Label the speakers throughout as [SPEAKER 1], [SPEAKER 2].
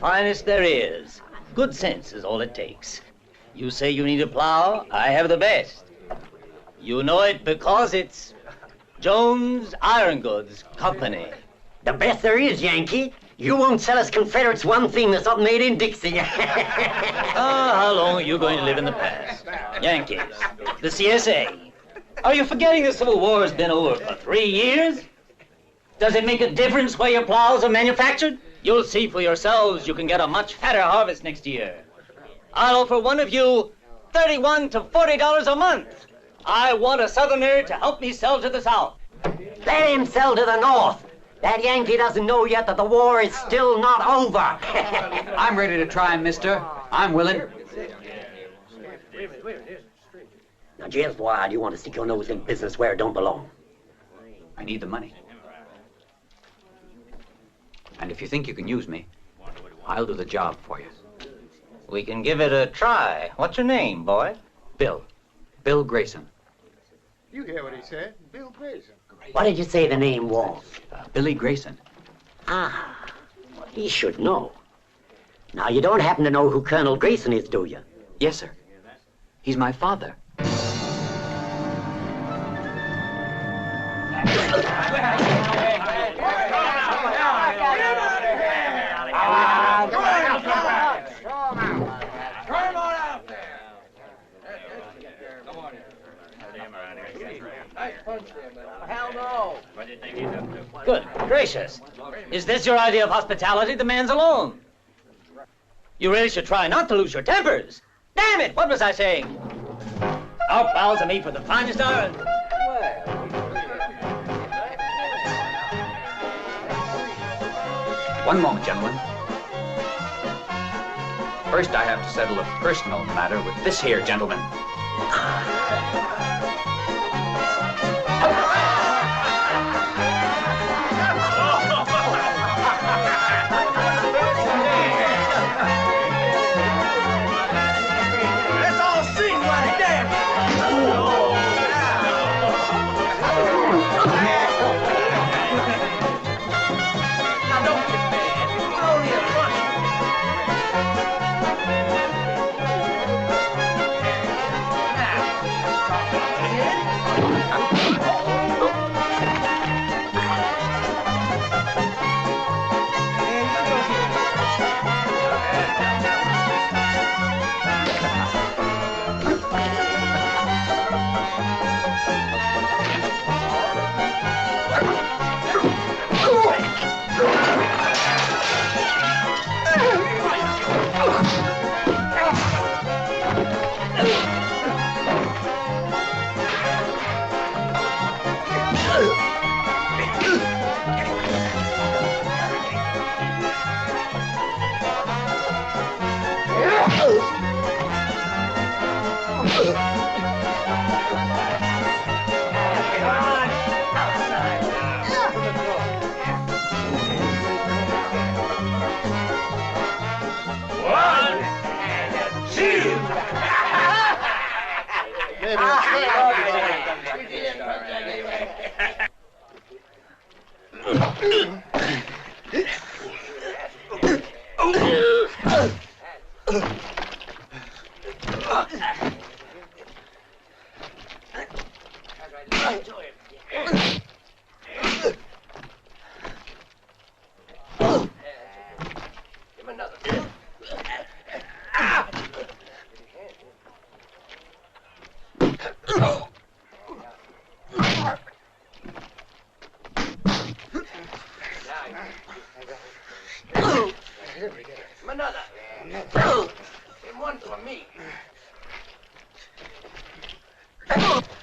[SPEAKER 1] finest there is. Good sense is all it takes. You say you need a plow, I have the best. You know it because it's Jones Iron Goods Company.
[SPEAKER 2] The best there is, Yankee. You won't sell us Confederates one thing that's not made in Dixie.
[SPEAKER 1] How long are you going to live in the past? Yankees, the CSA. Are you forgetting the Civil War has been over for 3 years? Does it make a difference where your plows are manufactured? You'll see for yourselves you can get a much fatter harvest next year. I'll offer one of you $31 to $40 a month. I want a Southerner to help me sell to the South.
[SPEAKER 2] Let him sell to the North. That Yankee doesn't know yet that the war is still not over.
[SPEAKER 3] I'm ready to try him, mister. I'm willing.
[SPEAKER 2] Now, just why do you want to stick your nose in business where it don't belong?
[SPEAKER 3] I need the money. And if you think you can use me, I'll do the job for you.
[SPEAKER 1] We can give it a try. What's your name, boy?
[SPEAKER 3] Bill. Bill Grayson.
[SPEAKER 4] You hear what he said? Bill Grayson.
[SPEAKER 2] What did you say the name was?
[SPEAKER 3] Billy Grayson.
[SPEAKER 2] Ah, well, he should know. Now, you don't happen to know who Colonel Grayson is, do you?
[SPEAKER 3] Yes, sir. He's my father.
[SPEAKER 1] Good gracious. Is this your idea of hospitality? The man's alone. You really should try not to lose your tempers. Damn it, what was I saying? Our plows are made for the finest iron.
[SPEAKER 3] One moment, gentlemen. First, I have to settle a personal matter with this here gentleman.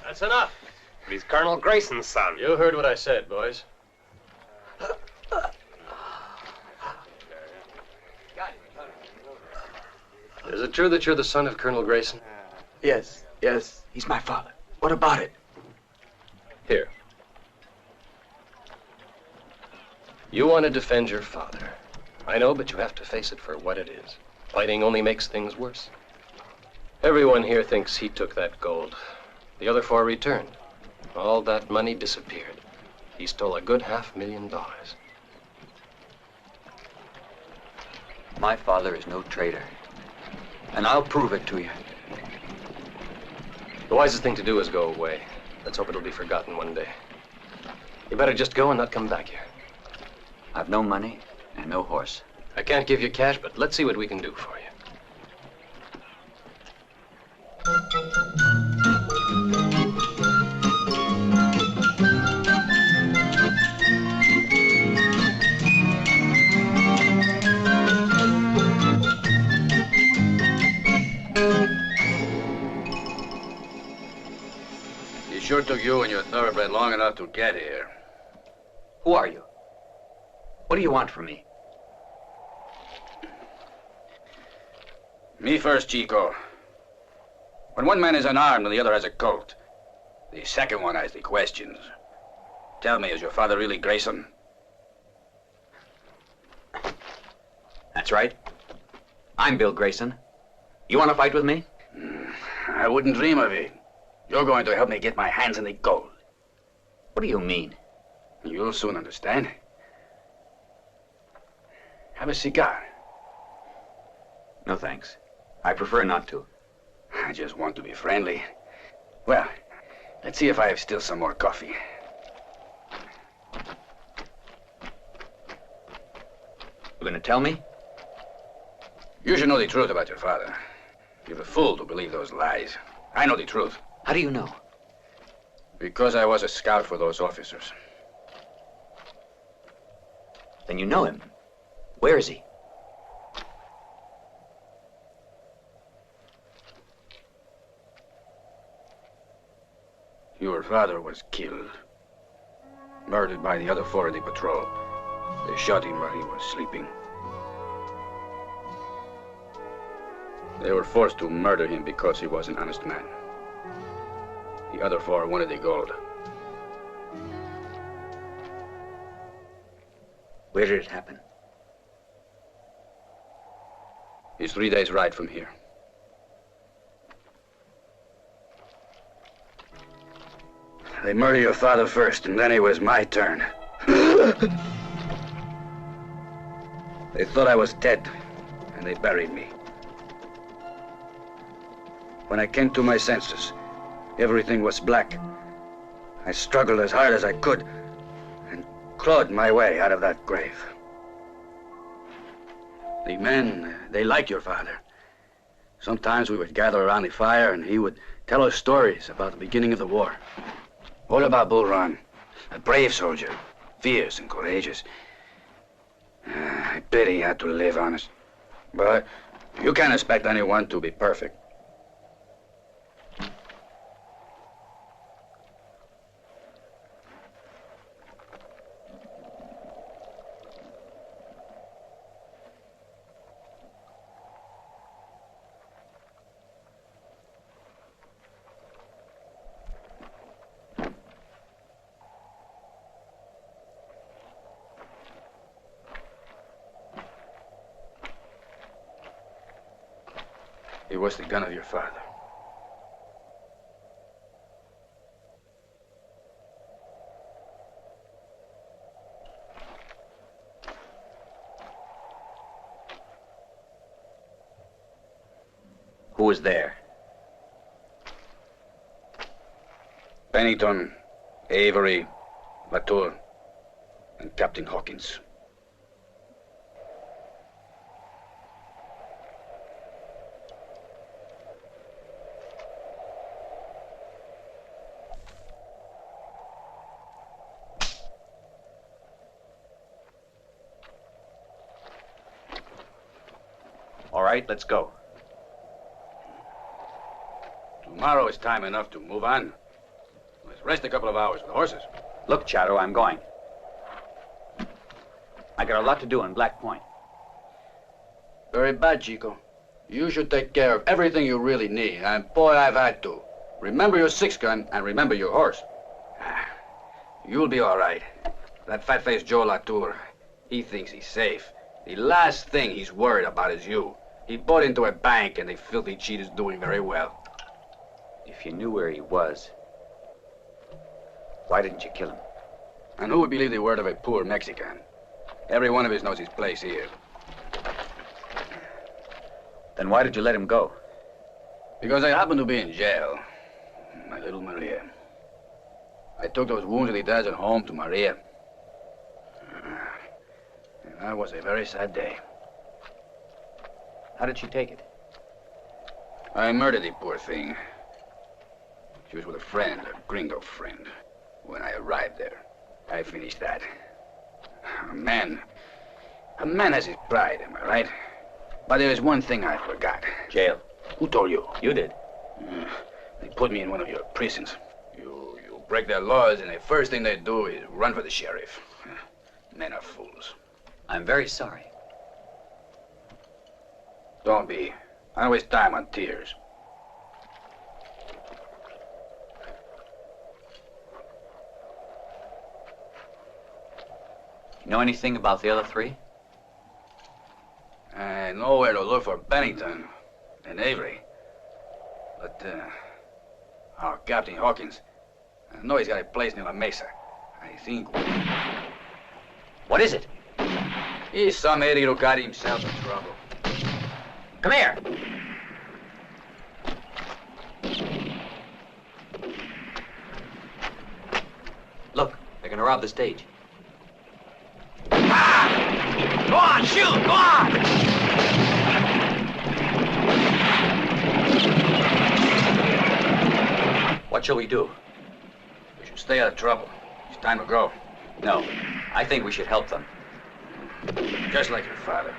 [SPEAKER 5] That's enough. He's Colonel Grayson's son.
[SPEAKER 6] You heard what I said, boys. Is it true that you're the son of Colonel Grayson?
[SPEAKER 3] Yes, yes. He's my father. What about it?
[SPEAKER 6] Here. You want to defend your father. I know, but you have to face it for what it is. Fighting only makes things worse. Everyone here thinks he took that gold. The other 4 returned. All that money disappeared. He stole a good $500,000.
[SPEAKER 3] My father is no traitor. And I'll prove it to you.
[SPEAKER 6] The wisest thing to do is go away. Let's hope it'll be forgotten one day. You better just go and not come back here.
[SPEAKER 3] I've no money and no horse.
[SPEAKER 6] I can't give you cash, but let's see what we can do for you.
[SPEAKER 7] It sure took you and your thoroughbred long enough to get here.
[SPEAKER 3] Who are you? What do you want from me?
[SPEAKER 7] Me first, Chico. When one man is unarmed and the other has a Colt, the second one has the questions. Tell me, is your father really Grayson?
[SPEAKER 3] That's right. I'm Bill Grayson. You want to fight with me?
[SPEAKER 7] I wouldn't dream of it. You're going to help me get my hands on the gold.
[SPEAKER 3] What do you mean?
[SPEAKER 7] You'll soon understand. Have a cigar.
[SPEAKER 3] No, thanks. I prefer not to.
[SPEAKER 7] I just want to be friendly. Well, let's see if I have still some more coffee.
[SPEAKER 3] You gonna tell me?
[SPEAKER 7] You should know the truth about your father. You're a fool to believe those lies. I know the truth.
[SPEAKER 3] How do you know?
[SPEAKER 7] Because I was a scout for those officers.
[SPEAKER 3] Then you know him. Where is he?
[SPEAKER 7] Your father was killed. Murdered by the other four of the patrol. They shot him while he was sleeping. They were forced to murder him because he was an honest man. The other four wanted the gold.
[SPEAKER 3] Where did it happen?
[SPEAKER 7] It's 3 days' ride from here. They murdered your father first, and then it was my turn. They thought I was dead, and they buried me. When I came to my senses, everything was black. I struggled as hard as I could and clawed my way out of that grave. The men, they liked your father. Sometimes we would gather around the fire and he would tell us stories about the beginning of the war. All about Bull Run, a brave soldier, fierce and courageous. I pity he had to live honest. But you can't expect anyone to be perfect. It was the gun of your father.
[SPEAKER 3] Who was there?
[SPEAKER 7] Pennington, Avery, Latour, and Captain Hawkins.
[SPEAKER 3] All right, let's go.
[SPEAKER 7] Tomorrow is time enough to move on. Let's rest a couple of hours with the horses.
[SPEAKER 3] Look, Chato, I'm going. I got a lot to do in Black Point.
[SPEAKER 7] Very bad, Chico. You should take care of everything you really need, and boy, I've had to. Remember your six-gun and remember your horse. You'll be all right. That fat-faced Joe Latour, he thinks he's safe. The last thing he's worried about is you. He bought into a bank, and the filthy cheat is doing very well.
[SPEAKER 3] If you knew where he was, why didn't you kill him?
[SPEAKER 7] And who would believe the word of a poor Mexican? Every one of us knows his place here.
[SPEAKER 3] Then why did you let him go?
[SPEAKER 7] Because I happened to be in jail. My little Maria. I took those wounded Italians home to Maria. And that was a very sad day.
[SPEAKER 3] How did she take it?
[SPEAKER 7] I murdered the poor thing. She was with a friend, a gringo friend. When I arrived there, I finished that. A man has his pride, am I right? But there is one thing I forgot.
[SPEAKER 3] Jail.
[SPEAKER 7] Who told you?
[SPEAKER 3] You did.
[SPEAKER 7] They put me in one of your prisons. You break their laws, and the first thing they do is run for the sheriff. Men are fools.
[SPEAKER 3] I'm very sorry.
[SPEAKER 7] Don't be. I don't waste time on tears.
[SPEAKER 3] You know anything about the other three?
[SPEAKER 7] I know where to look for Bennington and Avery. But, our Captain Hawkins, I know he's got a place near La Mesa. I think...
[SPEAKER 3] What is it?
[SPEAKER 7] He's some idiot who got himself in trouble.
[SPEAKER 3] Come here. Look, they're gonna rob the stage. Ah! Go on, shoot! Go on! What shall we do?
[SPEAKER 7] We should stay out of trouble. It's time to go.
[SPEAKER 3] No, I think we should help them.
[SPEAKER 7] Just like your father.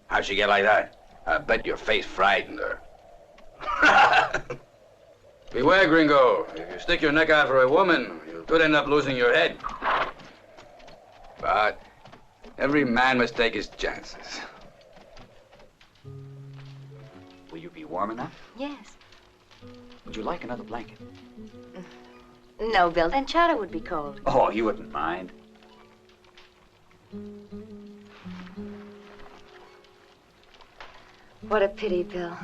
[SPEAKER 7] How'd she get like that? I bet your face frightened her. Beware, gringo. If you stick your neck out for a woman, you could end up losing your head. But every man must take his chances.
[SPEAKER 3] Will you be warm enough?
[SPEAKER 8] Yes.
[SPEAKER 3] Would you like another blanket?
[SPEAKER 8] No, Bill, then Chowder would be cold.
[SPEAKER 3] Oh, you wouldn't mind.
[SPEAKER 8] What a pity, Bill.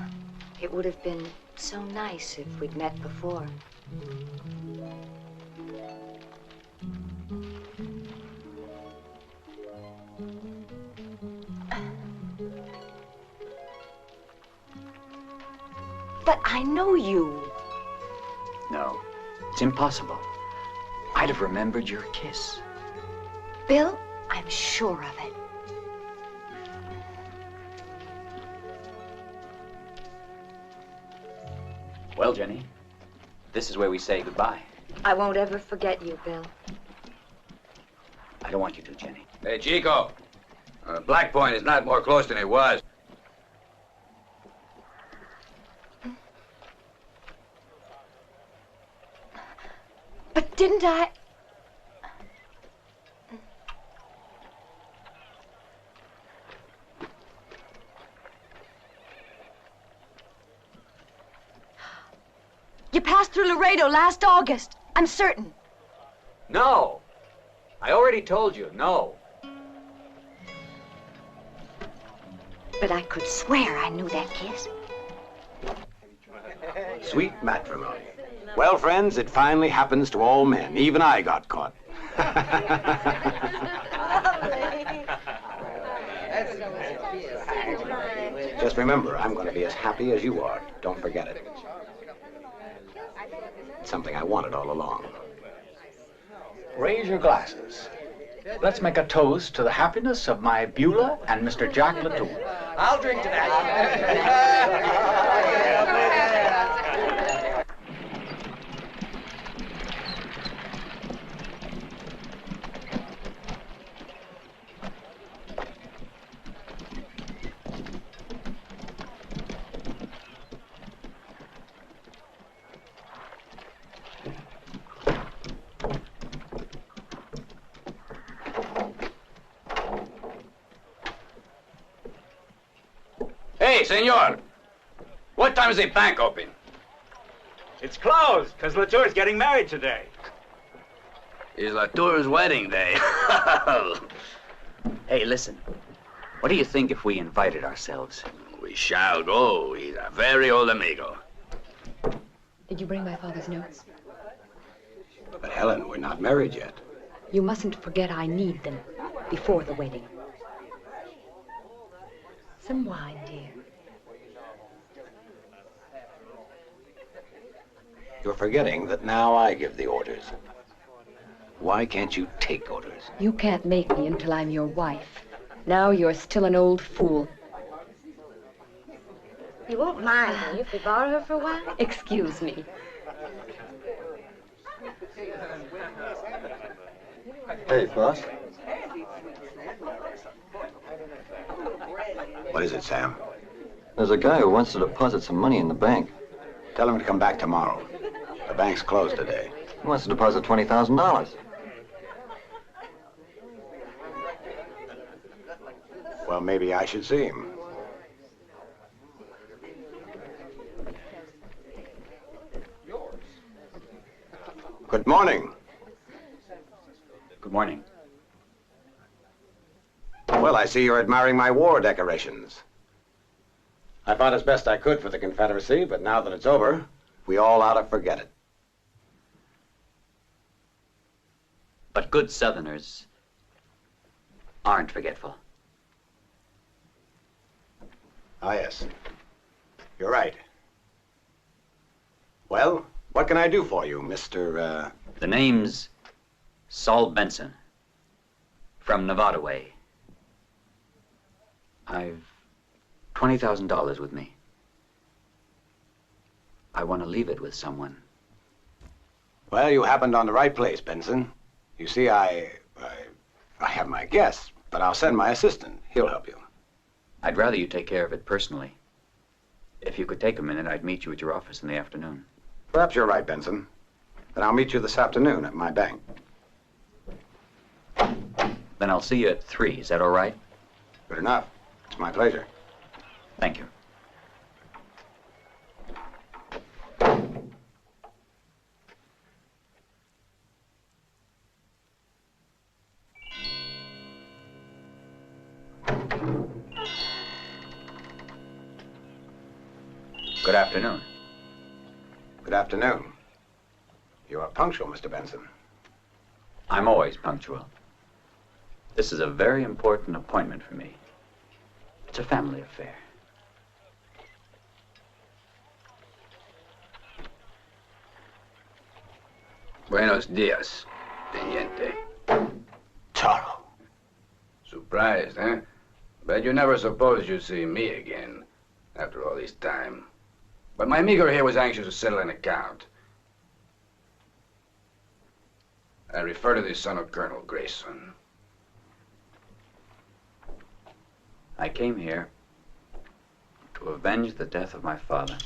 [SPEAKER 8] It would have been so nice if we'd met before. But I know you.
[SPEAKER 3] No, it's impossible. I'd have remembered your kiss.
[SPEAKER 8] Bill, I'm sure of it.
[SPEAKER 3] Well, Jenny, this is where we say goodbye.
[SPEAKER 8] I won't ever forget you, Bill.
[SPEAKER 3] I don't want you to, Jenny.
[SPEAKER 7] Hey, Chico. Black Point is not more close than it was.
[SPEAKER 8] But didn't I...
[SPEAKER 9] You passed through Laredo last August. I'm certain.
[SPEAKER 3] No. I already told you, no.
[SPEAKER 8] But I could swear I knew that kiss.
[SPEAKER 10] Sweet matrimony. Well, friends, it finally happens to all men. Even I got caught. Just remember, I'm going to be as happy as you are. Don't forget it. It's something I wanted all along.
[SPEAKER 11] Raise your glasses. Let's make a toast to the happiness of my Beulah and Mr. Jack Latour.
[SPEAKER 5] I'll drink to that.
[SPEAKER 7] Hey, senor. What time is the bank open?
[SPEAKER 5] It's closed, because Latour's getting married today.
[SPEAKER 7] It's Latour's wedding day.
[SPEAKER 3] Hey, listen. What do you think if we invited ourselves?
[SPEAKER 7] We shall go. He's a very old amigo.
[SPEAKER 12] Did you bring my father's notes?
[SPEAKER 10] But Helen, we're not married yet.
[SPEAKER 12] You mustn't forget I need them before the wedding. Some wine, dear.
[SPEAKER 10] You're forgetting that now I give the orders. Why can't you take orders?
[SPEAKER 12] You can't make me until I'm your wife. Now you're still an old fool.
[SPEAKER 8] You won't mind, will you, if we borrow her for a while?
[SPEAKER 12] Excuse me.
[SPEAKER 13] Hey, boss.
[SPEAKER 10] What is it, Sam?
[SPEAKER 13] There's a guy who wants to deposit some money in the bank.
[SPEAKER 10] Tell him to come back tomorrow. The bank's closed today.
[SPEAKER 13] He wants to deposit $20,000.
[SPEAKER 10] Well, maybe I should see him. Good morning.
[SPEAKER 3] Good morning.
[SPEAKER 10] Well, I see you're admiring my war decorations. I fought as best I could for the Confederacy, but now that it's over, we all ought to forget it.
[SPEAKER 3] But good Southerners aren't forgetful.
[SPEAKER 10] Ah, yes. You're right. Well, what can I do for you, Mr.
[SPEAKER 3] The name's Saul Benson, from Nevada way. I've $20,000 with me. I want to leave it with someone.
[SPEAKER 10] Well, you happened on the right place, Benson. You see, I have my guess, but I'll send my assistant. He'll help you.
[SPEAKER 3] I'd rather you take care of it personally. If you could take a minute, I'd meet you at your office in the afternoon.
[SPEAKER 10] Perhaps you're right, Benson. Then I'll meet you this afternoon at my bank.
[SPEAKER 3] Then I'll see you at 3. Is that all right?
[SPEAKER 10] Good enough. It's my pleasure.
[SPEAKER 3] Thank you. Good afternoon.
[SPEAKER 10] Good afternoon. You are punctual, Mr. Benson.
[SPEAKER 3] I'm always punctual. This is a very important appointment for me. It's a family affair.
[SPEAKER 7] Buenos dias, Teniente.
[SPEAKER 10] Taro.
[SPEAKER 7] Surprised, eh? Bet you never supposed you'd see me again after all this time. But my amigo here was anxious to settle an account. I refer to the son of Colonel Grayson.
[SPEAKER 3] I came here to avenge the death of my father.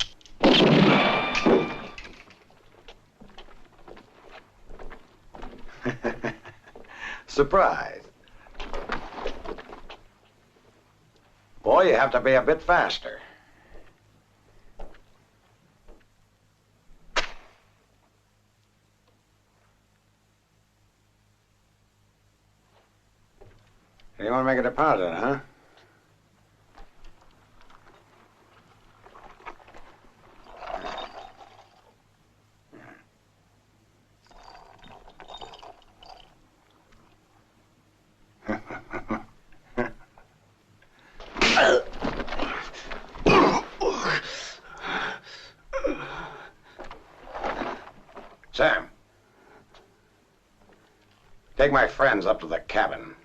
[SPEAKER 10] Surprise. Boy, you have to be a bit faster. You want to make a deposit, huh? Sam, take my friends up to the cabin.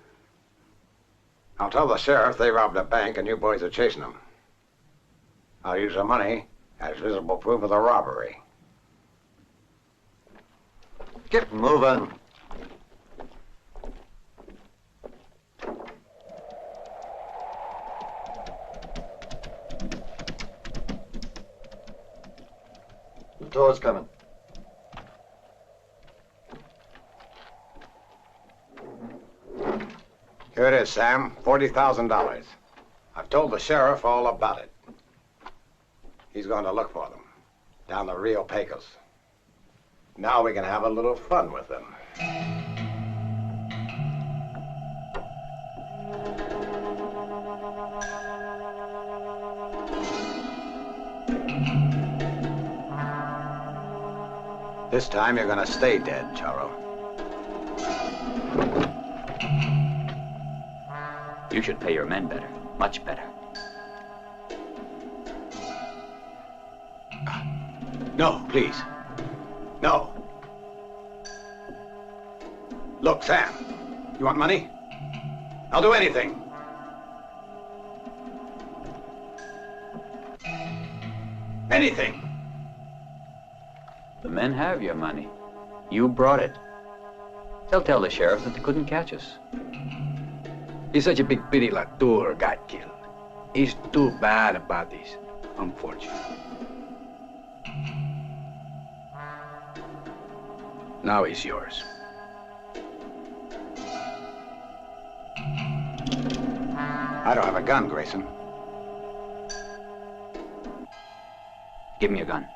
[SPEAKER 10] I'll tell the sheriff they robbed a bank and you boys are chasing them. I'll use the money as visible proof of the robbery.
[SPEAKER 13] Get moving. The door's coming.
[SPEAKER 10] Here it is, Sam. $40,000. I've told the sheriff all about it. He's going to look for them down the Rio Pecos. Now we can have a little fun with them. This time you're going to stay dead, Charo.
[SPEAKER 3] You should pay your men better, much better.
[SPEAKER 10] No, please. No. Look, Sam, you want money? I'll do anything. Anything.
[SPEAKER 3] The men have your money. You brought it. They'll tell the sheriff that they couldn't catch us.
[SPEAKER 7] It's such a big pity Latour got killed. It's too bad about this. Unfortunate. Now it's yours.
[SPEAKER 10] I don't have a gun, Grayson.
[SPEAKER 3] Give me your gun.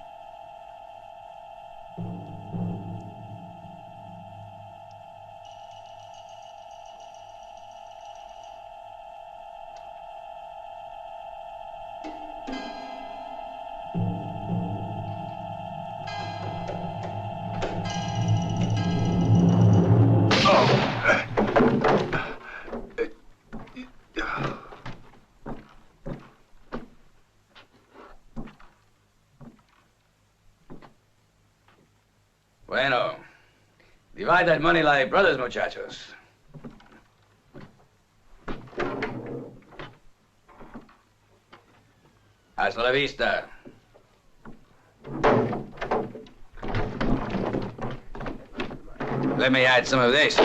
[SPEAKER 7] Bueno. Divide that money like brothers, muchachos. Hasta la vista. Let me add some of this.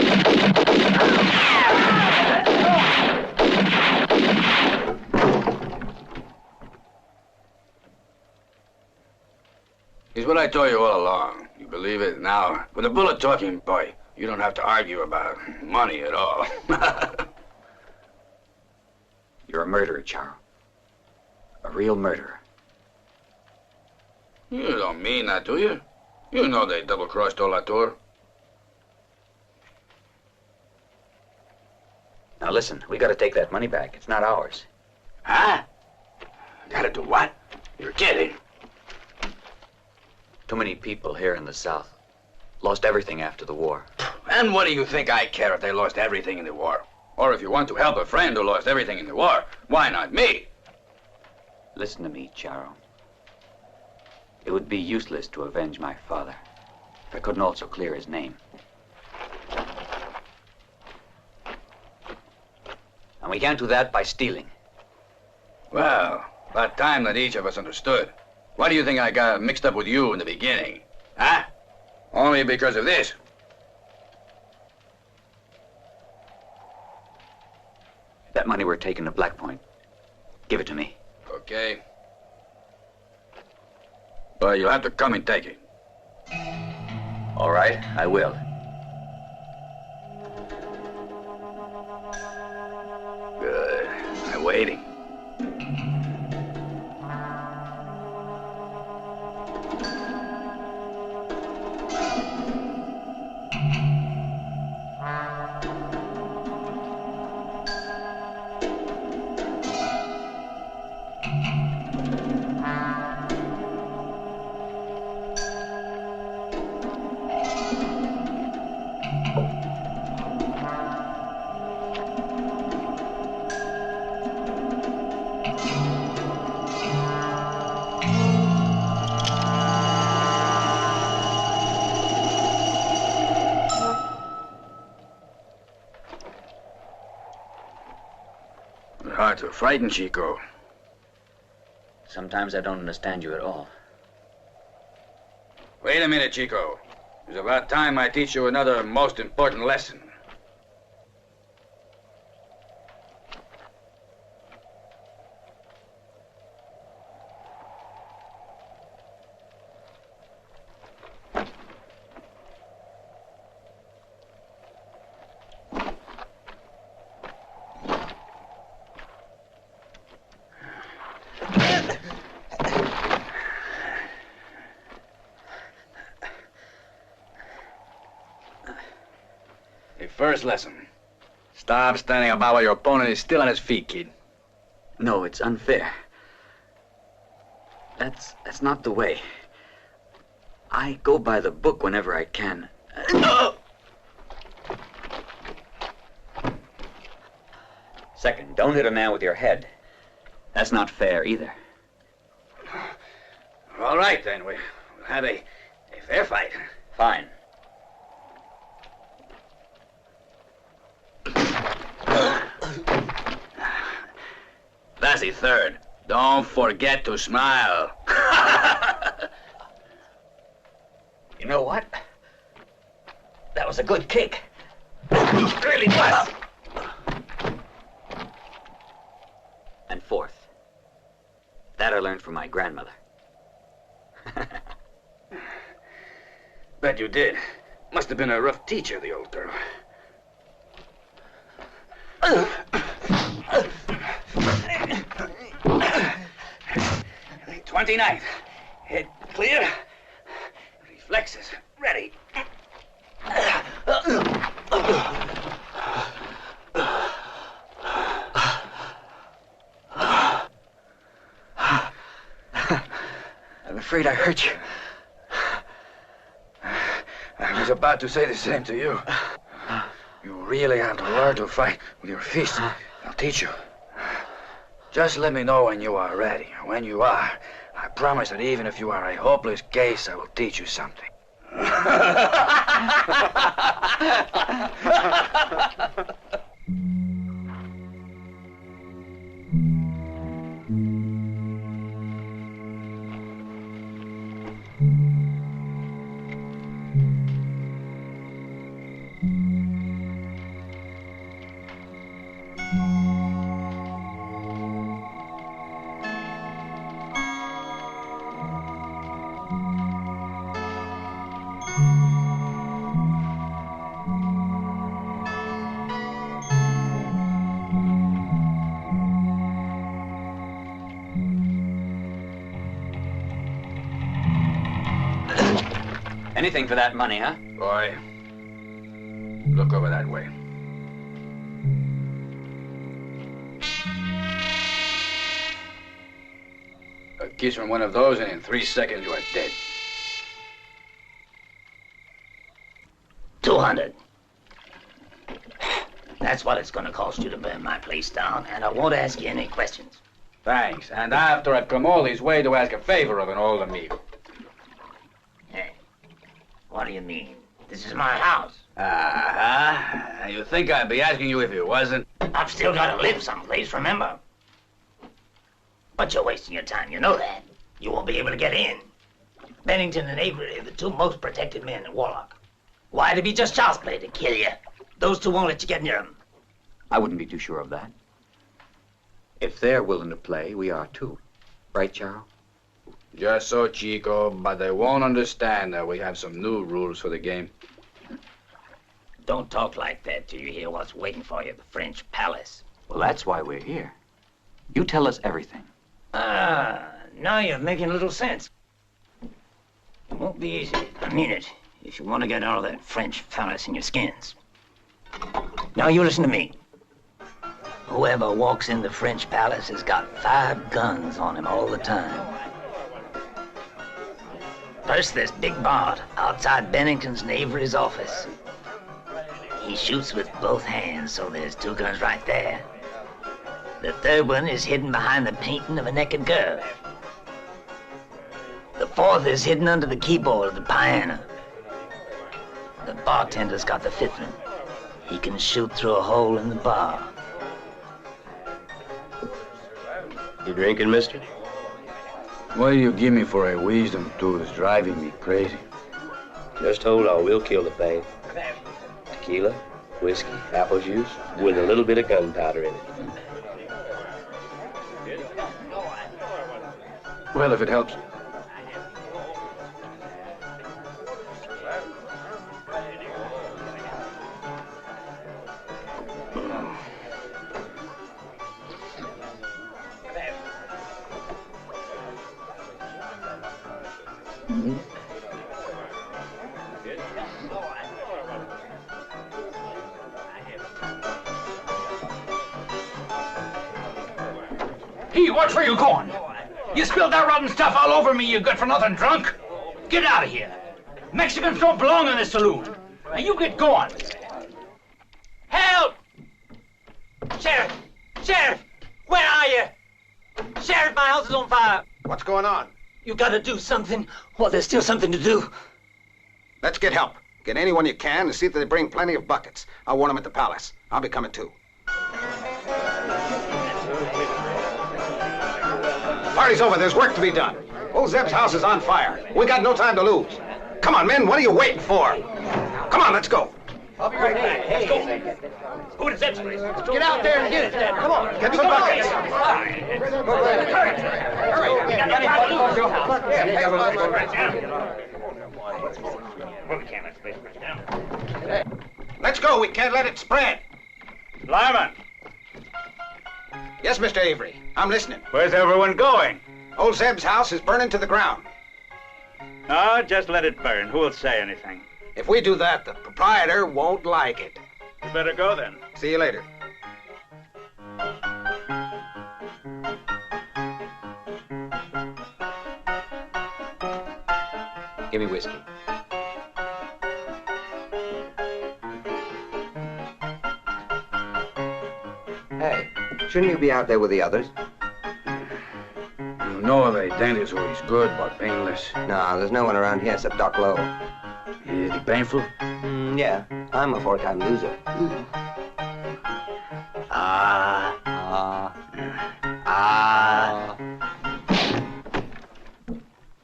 [SPEAKER 7] It's what I told you all along. You believe it now? With a bullet talking, boy, you don't have to argue about money at all.
[SPEAKER 3] You're a murderer, Charo. A real murderer.
[SPEAKER 7] You don't mean that, do you? You know they double-crossed Latour.
[SPEAKER 3] Now listen, we gotta take that money back. It's not ours.
[SPEAKER 7] Huh? Gotta do what? You're kidding.
[SPEAKER 3] Too many people here in the South lost everything after the war.
[SPEAKER 7] And what do you think I care if they lost everything in the war? Or if you want to help a friend who lost everything in the war, why not me?
[SPEAKER 3] Listen to me, Charo. It would be useless to avenge my father if I couldn't also clear his name. And we can't do that by stealing.
[SPEAKER 7] Well, about time that each of us understood. Why do you think I got mixed up with you in the beginning? Huh? Only because of this.
[SPEAKER 3] That money we're taking to Black Point. Give it to me.
[SPEAKER 7] Okay. But you'll have to come and take it.
[SPEAKER 3] All right, I will.
[SPEAKER 7] Good. I'm waiting. Hard to frighten, Chico.
[SPEAKER 3] Sometimes I don't understand you at all.
[SPEAKER 7] Wait a minute, Chico. It's about time I teach you another most important lesson. First lesson. Stop standing about while your opponent is still on his feet, kid.
[SPEAKER 3] No, it's unfair. That's not the way. I go by the book whenever I can. Second, don't hit a man with your head. That's not fair either.
[SPEAKER 7] All right, then. We'll have a fair fight.
[SPEAKER 3] Fine.
[SPEAKER 7] That's the third. Don't forget to smile.
[SPEAKER 3] You know what? That was a good kick. It really was. And fourth, that I learned from my grandmother.
[SPEAKER 7] Bet you did. Must have been a rough teacher, the old girl. 29th. Head clear. Reflexes ready.
[SPEAKER 3] I'm afraid I hurt you.
[SPEAKER 7] I was about to say the same to you. You really have to learn to fight with your fists. I'll teach you. Just let me know when you are ready. When you are, I promise that even if you are a hopeless case, I will teach you something.
[SPEAKER 3] Anything for that money, huh?
[SPEAKER 7] Boy, look over that way. A kiss from one of those, and in 3 seconds you are dead.
[SPEAKER 1] 200. That's what it's gonna cost you to burn my place down, and I won't ask you any questions.
[SPEAKER 7] Thanks. And after I've come all this way to ask a favor of an old amigo.
[SPEAKER 1] Hey, what do you mean? This is my house.
[SPEAKER 7] You think I'd be asking you if it wasn't?
[SPEAKER 1] I've still gotta live someplace, remember? But you're wasting your time, you know that. You won't be able to get in. Bennington and Avery are the two most protected men in Warlock. Why, to be just child's play to kill you. Those two won't let you get near them.
[SPEAKER 3] I wouldn't be too sure of that. If they're willing to play, we are too. Right, Charles?
[SPEAKER 7] Just so, Chico, but they won't understand that we have some new rules for the game.
[SPEAKER 1] Don't talk like that till you hear what's waiting for you at the French palace.
[SPEAKER 3] Well, that's why we're here. You tell us everything.
[SPEAKER 1] Now you're making a little sense. It won't be easy, I mean it, if you want to get out of that French palace in your skins. Now you listen to me. Whoever walks in the French palace has got 5 guns on him all the time. First, there's Big Bart, outside Bennington's and Avery's office. He shoots with both hands, so there's 2 guns right there. The third one is hidden behind the painting of a naked girl. The fourth is hidden under the keyboard of the piano. The bartender's got the 5th one. He can shoot through a hole in the bar.
[SPEAKER 6] You drinking, mister?
[SPEAKER 7] What do you give me for a wisdom tooth is driving me crazy?
[SPEAKER 6] Just hold on, we'll kill the pain. Tequila, whiskey, apple juice, with a little bit of gunpowder in it.
[SPEAKER 7] Well, if it helps.
[SPEAKER 11] Hey, watch where you're going. You spilled that rotten stuff all over me, you good-for-nothing drunk. Get out of here. Mexicans don't belong in this saloon. Now you get going.
[SPEAKER 1] Help! Sheriff! Sheriff! Where are you? Sheriff, my house is on fire.
[SPEAKER 10] What's going on?
[SPEAKER 1] You gotta do something while there's still something to do.
[SPEAKER 10] Let's get help. Get anyone you can and see that they bring plenty of buckets. I'll warn them at the palace. I'll be coming too. Party's over. There's work to be done. Old Zeb's house is on fire. We got no time to lose. Come on, men. What are you waiting for? Come on, let's go.
[SPEAKER 1] I'll be right back. Let's go. Go to Zeb's place. Get
[SPEAKER 11] out there and get it. Come on.
[SPEAKER 10] Get some buckets. Let's go. We can't let it spread.
[SPEAKER 11] Lyman.
[SPEAKER 10] Yes, Mr. Avery. I'm listening.
[SPEAKER 11] Where's everyone going?
[SPEAKER 10] Old Zeb's house is burning to the ground.
[SPEAKER 11] No, just let it burn. Who'll say anything?
[SPEAKER 10] If we do that, the proprietor won't like it.
[SPEAKER 11] You better go then.
[SPEAKER 10] See you later.
[SPEAKER 3] Give me whiskey.
[SPEAKER 14] Hey, shouldn't you be out there with the others?
[SPEAKER 7] You know of a dentist who is good but painless?
[SPEAKER 14] No, there's no one around here except Doc Lowe.
[SPEAKER 7] Is he painful?
[SPEAKER 14] Yeah, I'm a four-time loser.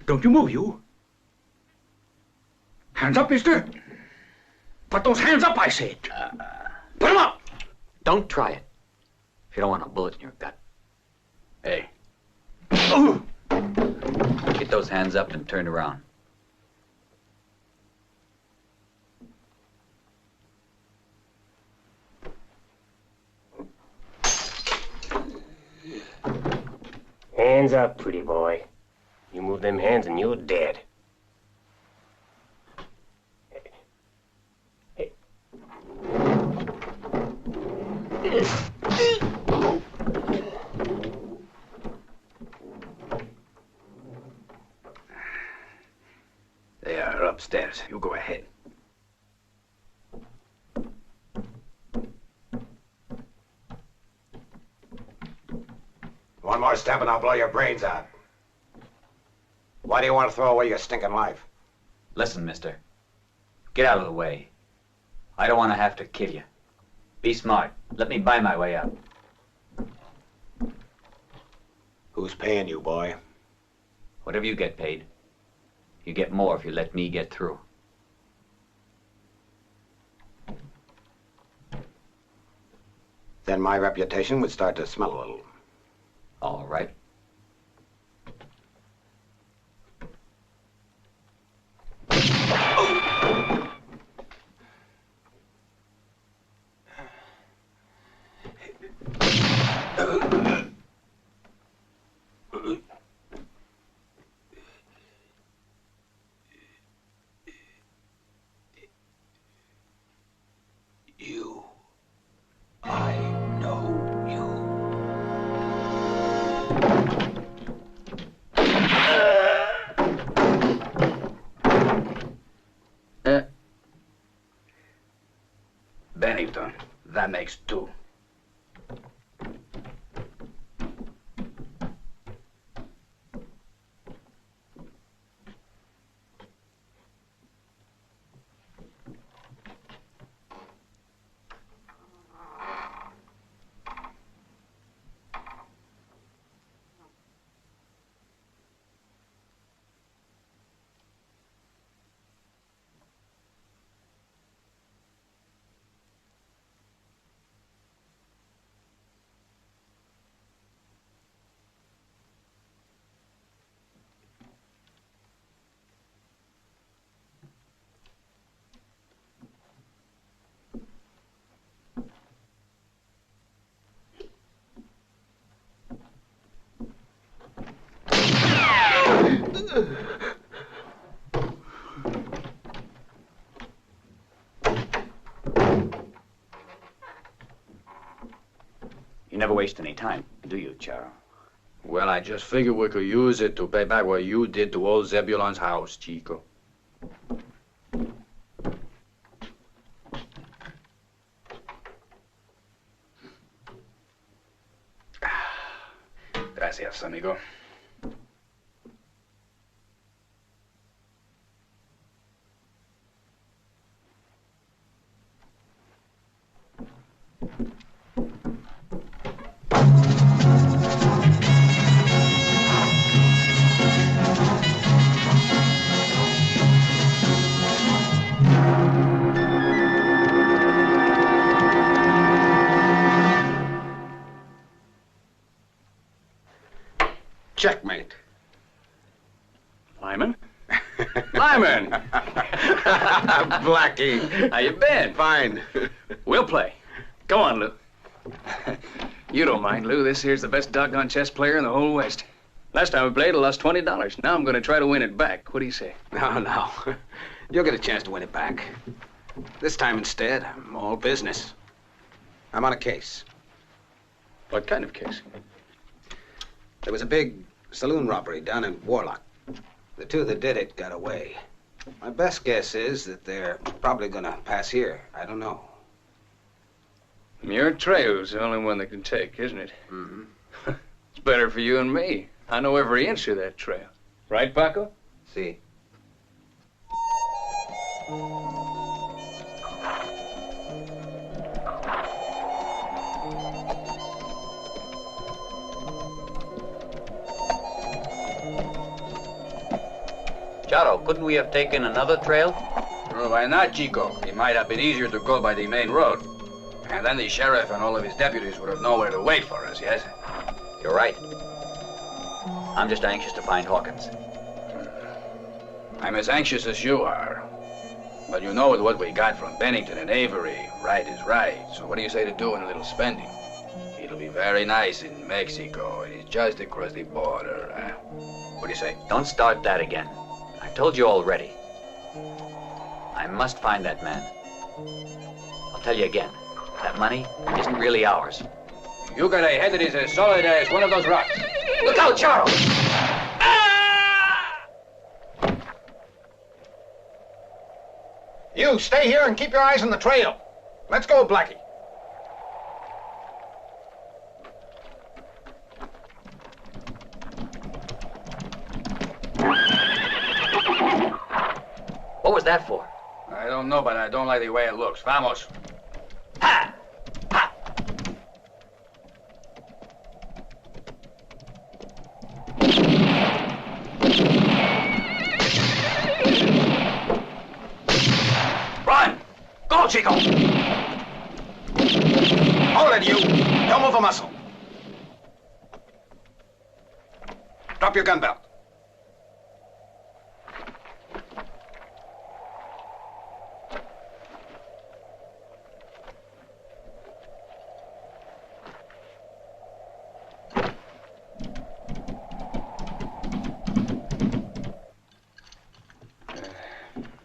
[SPEAKER 11] Don't you move, you. Hands up, mister. Put those hands up, I said. Put them up.
[SPEAKER 3] Don't try it. If you don't want a bullet in your gut. Hey. Get those hands up and turn around.
[SPEAKER 6] Hands up, pretty boy. You move them hands and you're dead.
[SPEAKER 7] They are upstairs. You go ahead.
[SPEAKER 10] One more step and I'll blow your brains out. Why do you want to throw away your stinking life?
[SPEAKER 3] Listen, mister. Get out of the way. I don't want to have to kill you. Be smart. Let me buy my way out.
[SPEAKER 10] Who's paying you, boy?
[SPEAKER 3] Whatever you get paid. You get more if you let me get through.
[SPEAKER 10] Then my reputation would start to smell a little.
[SPEAKER 3] All right.
[SPEAKER 7] Bennington. That makes two.
[SPEAKER 3] waste any time, do you, Charo?
[SPEAKER 7] Well, I just figured we could use it to pay back what you did to old Zebulon's house, Chico. Gracias, amigo. Checkmate.
[SPEAKER 3] Lyman?
[SPEAKER 7] Lyman! Blackie.
[SPEAKER 3] How you been?
[SPEAKER 7] Fine.
[SPEAKER 3] We'll play. Go on, Lou. You don't mind, Lou. This here's the best doggone chess player in the whole West. Last time we played, I lost $20. Now I'm going to try to win it back. What do you say?
[SPEAKER 7] No. You'll get a chance to win it back. This time instead, I'm all business. I'm on a case.
[SPEAKER 3] What kind of case?
[SPEAKER 7] There was a big saloon robbery down in Warlock. The two that did it got away. My best guess is that they're probably gonna pass here. I don't know.
[SPEAKER 3] Your trail's the only one that can take, isn't it?
[SPEAKER 7] Mm-hmm.
[SPEAKER 3] It's better for you and me. I know every inch of that trail. Right, Paco?
[SPEAKER 7] See.
[SPEAKER 3] Charo, couldn't we have taken another trail?
[SPEAKER 7] Well, why not, Chico? It might have been easier to go by the main road. And then the sheriff and all of his deputies would have nowhere to wait for us, yes?
[SPEAKER 3] You're right. I'm just anxious to find Hawkins.
[SPEAKER 7] I'm as anxious as you are. But you know with what we got from Bennington and Avery, right is right. So what do you say to doing a little spending? It'll be very nice in Mexico. It's just across the border. What do you say?
[SPEAKER 3] Don't start that again. I told you already. I must find that man. I'll tell you again. That money isn't really ours.
[SPEAKER 7] You got a head that is as solid as one of those rocks.
[SPEAKER 3] Look out, Charo!
[SPEAKER 10] You, stay here and keep your eyes on the trail. Let's go, Blackie.
[SPEAKER 3] What was that for?
[SPEAKER 7] I don't know, but I don't like the way it looks. Vamos.
[SPEAKER 3] Ha! Ha! Run! Go, Chico!
[SPEAKER 10] Hold it, you. Don't move a muscle. Drop your gun belt.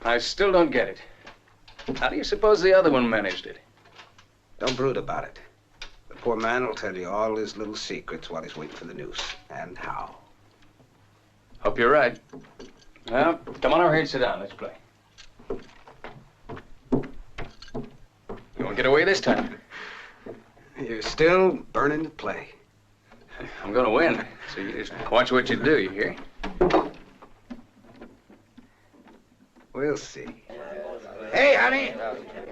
[SPEAKER 3] I still don't get it. How do you suppose the other one managed it?
[SPEAKER 7] Don't brood about it. The poor man will tell you all his little secrets while he's waiting for the news. And how.
[SPEAKER 3] Hope you're right. Well, come on over here and sit down. Let's play. You won't get away this time.
[SPEAKER 7] You're still burning to play.
[SPEAKER 3] I'm gonna win. So you just watch what you do, you hear?
[SPEAKER 7] We'll see.
[SPEAKER 15] Hey, honey,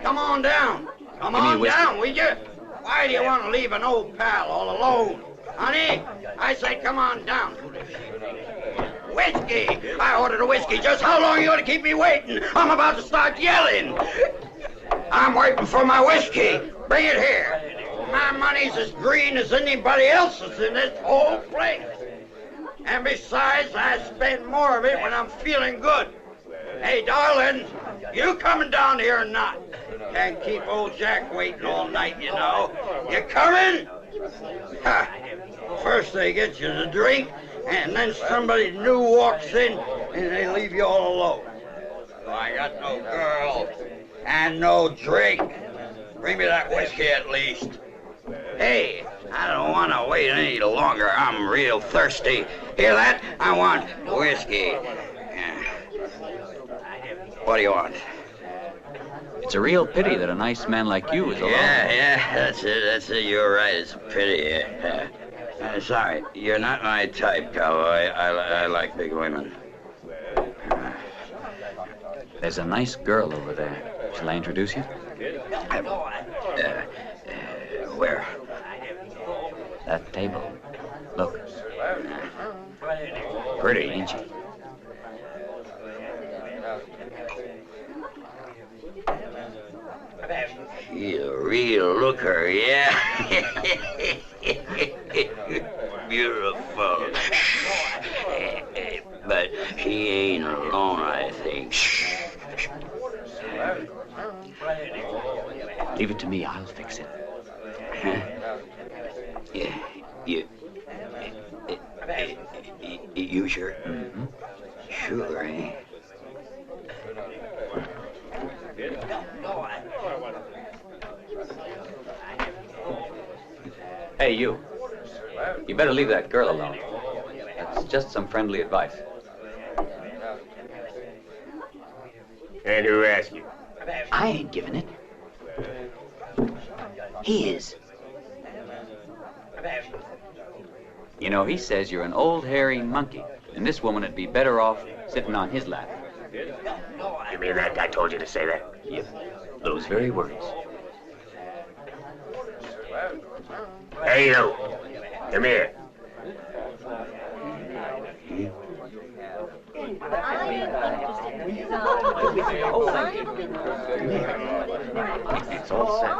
[SPEAKER 15] come on down. Come on down, will you? Why do you want to leave an old pal all alone? Honey, I said come on down. Whiskey! I ordered a whiskey. Just how long are you going to keep me waiting? I'm about to start yelling. I'm waiting for my whiskey. Bring it here. My money's as green as anybody else's in this whole place. And besides, I spend more of it when I'm feeling good. Hey, darling, you coming down here or not? Can't keep old Jack waiting all night, you know. You coming? Ha. First they get you to drink, and then somebody new walks in, and they leave you all alone. So I got no girl and no drink. Bring me that whiskey at least. Hey, I don't want to wait any longer. I'm real thirsty. Hear that? I want whiskey. What do you want?
[SPEAKER 1] It's a real pity that a nice man like you is alone.
[SPEAKER 15] Yeah, that's it. You're right. It's a pity. Sorry, you're not my type, cowboy. I like big women.
[SPEAKER 1] There's a nice girl over there. Shall I introduce you?
[SPEAKER 15] Where?
[SPEAKER 1] That table. Look. Pretty, ain't she?
[SPEAKER 15] She's a real looker, yeah. Beautiful. But she ain't alone, I think.
[SPEAKER 1] Leave it to me. I'll fix it.
[SPEAKER 15] You sure? Mm-hmm. Sure, eh?
[SPEAKER 1] Hey, you. You better leave that girl alone. That's just some friendly advice.
[SPEAKER 5] And who asked you?
[SPEAKER 1] I ain't giving it. He is. You know, he says you're an old hairy monkey, and this woman would be better off sitting on his lap.
[SPEAKER 5] You mean that guy told you to say that?
[SPEAKER 1] Yep. Those very words.
[SPEAKER 5] Hey, you. Come here.
[SPEAKER 1] It's all set.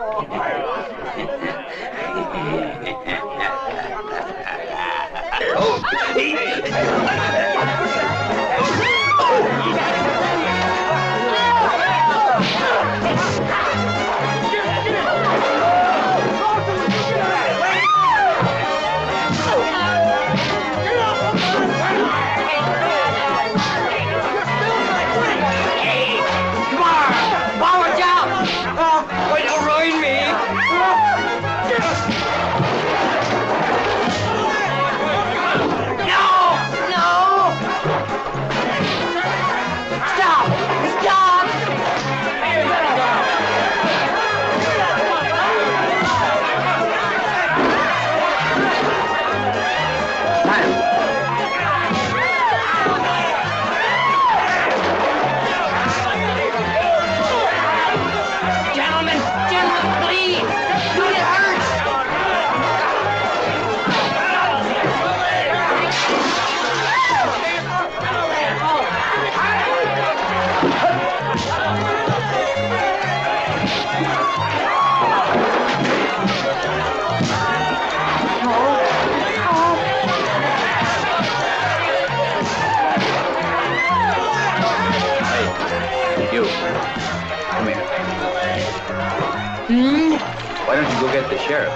[SPEAKER 1] Why don't you go get the sheriff?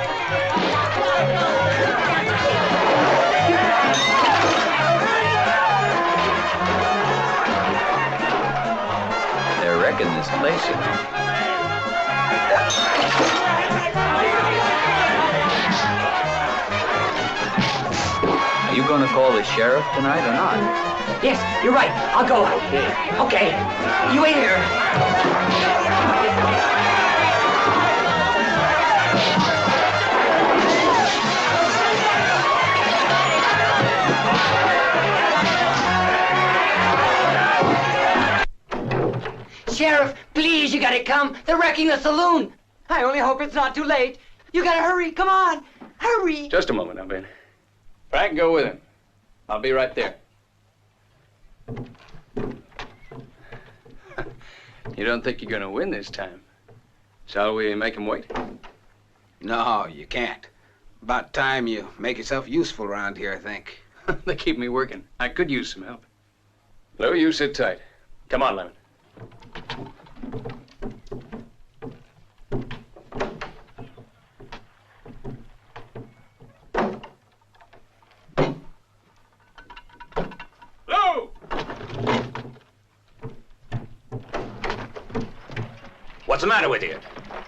[SPEAKER 1] They're wrecking this place, you know. Are you going to call the sheriff tonight or not?
[SPEAKER 2] Yes, you're right. I'll go. Okay. You wait here. Sheriff, please, you gotta come. They're wrecking the saloon. I only hope it's not too late. You gotta hurry. Come on. Hurry.
[SPEAKER 3] Just a moment now, Ben. Frank, go with him. I'll be right there. You don't think you're gonna win this time? Shall we make him wait?
[SPEAKER 4] No, you can't. About time you make yourself useful around here, I think.
[SPEAKER 3] They keep me working. I could use some help. Lou, you sit tight. Come on, Lemon. Lou!
[SPEAKER 5] What's the matter with you?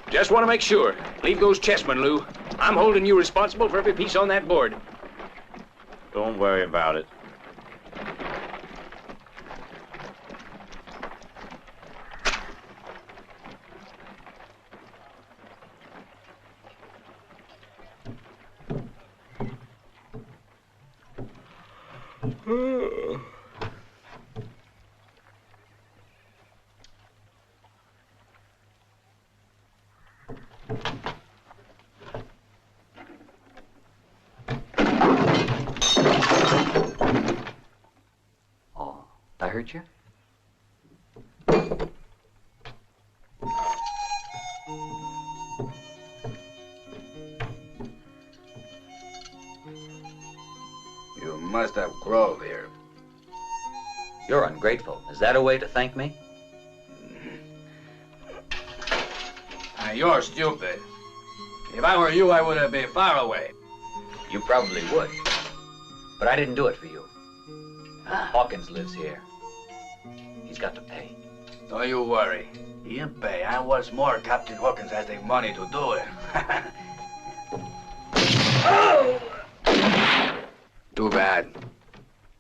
[SPEAKER 3] Just want to make sure. Leave those chessmen, Lou. I'm holding you responsible for every piece on that board.
[SPEAKER 16] Don't worry about it.
[SPEAKER 2] I hurt you?
[SPEAKER 7] You must have crawled here.
[SPEAKER 2] You're ungrateful. Is that a way to thank me?
[SPEAKER 7] You're stupid. If I were you, I would have been far away.
[SPEAKER 2] You probably would. But I didn't do it for you. Hawkins lives here. He's got to pay.
[SPEAKER 7] Don't you worry. He'll pay. And what's more, Captain Hawkins has the money to do it. Too bad.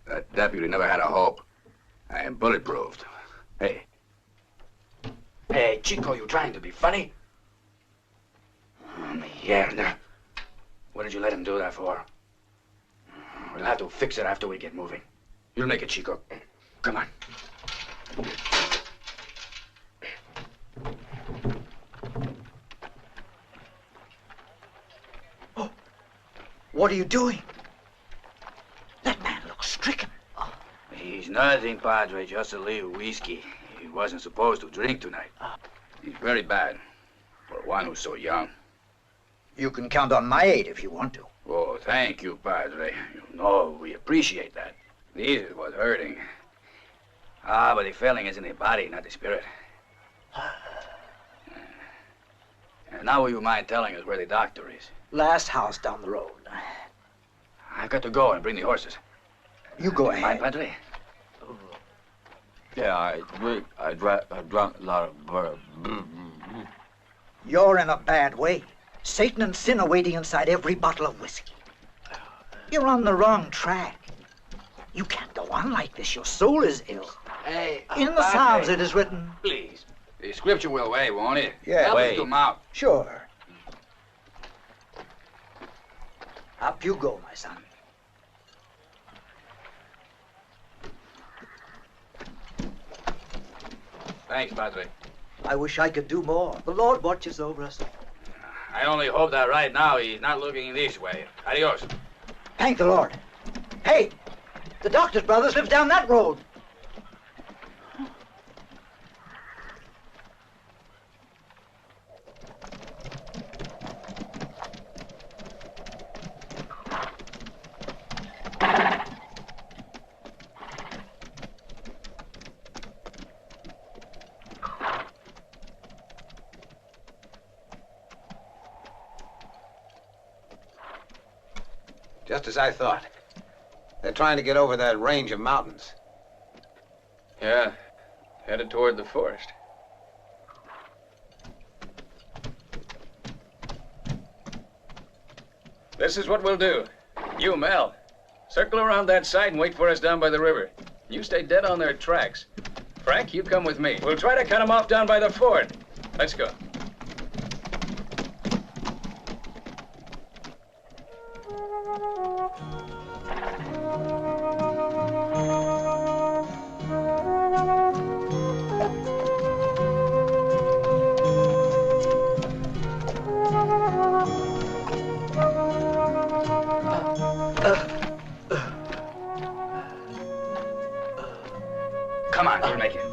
[SPEAKER 7] That deputy never had a hope. I am bulletproofed. Hey. Hey, Chico, you trying to be funny? Mierda. What did you let him do that for? We'll have to fix it after we get moving. You'll make it, Chico. Come on.
[SPEAKER 11] Oh, what are you doing? That man looks stricken.
[SPEAKER 7] He's nothing, Padre, just a little whiskey. He wasn't supposed to drink tonight. He's very bad for one who's so young.
[SPEAKER 11] You can count on my aid if you want to.
[SPEAKER 7] Oh, thank you, Padre. You know, we appreciate that. This is what's hurting. But the feeling is in the body, not the spirit. And now will you mind telling us where the doctor is?
[SPEAKER 11] Last house down the road.
[SPEAKER 7] I've got to go and bring the horses.
[SPEAKER 11] You go ahead.
[SPEAKER 7] Mind, Padre?
[SPEAKER 16] Yeah, I drank a lot of bourbon.
[SPEAKER 11] You're in a bad way. Satan and sin are waiting inside every bottle of whiskey. You're on the wrong track. You can't go on like this. Your soul is ill.
[SPEAKER 7] Hey,
[SPEAKER 11] in the Psalms it is written.
[SPEAKER 7] Please. The scripture will wait, won't it?
[SPEAKER 11] Yeah.
[SPEAKER 7] Help us to mount.
[SPEAKER 11] Sure. Up you go, my son.
[SPEAKER 7] Thanks, Padre.
[SPEAKER 11] I wish I could do more. The Lord watches over us.
[SPEAKER 7] I only hope that right now he's not looking this way. Adios.
[SPEAKER 11] Thank the Lord. Hey, the doctor's brothers live down that road.
[SPEAKER 10] Just as I thought. They're trying to get over that range of mountains.
[SPEAKER 3] Yeah, headed toward the forest. This is what we'll do. You, Mel, circle around that side and wait for us down by the river. You stay dead on their tracks. Frank, you come with me. We'll try to cut them off down by the ford. Let's go.
[SPEAKER 7] Come on, you'll make it.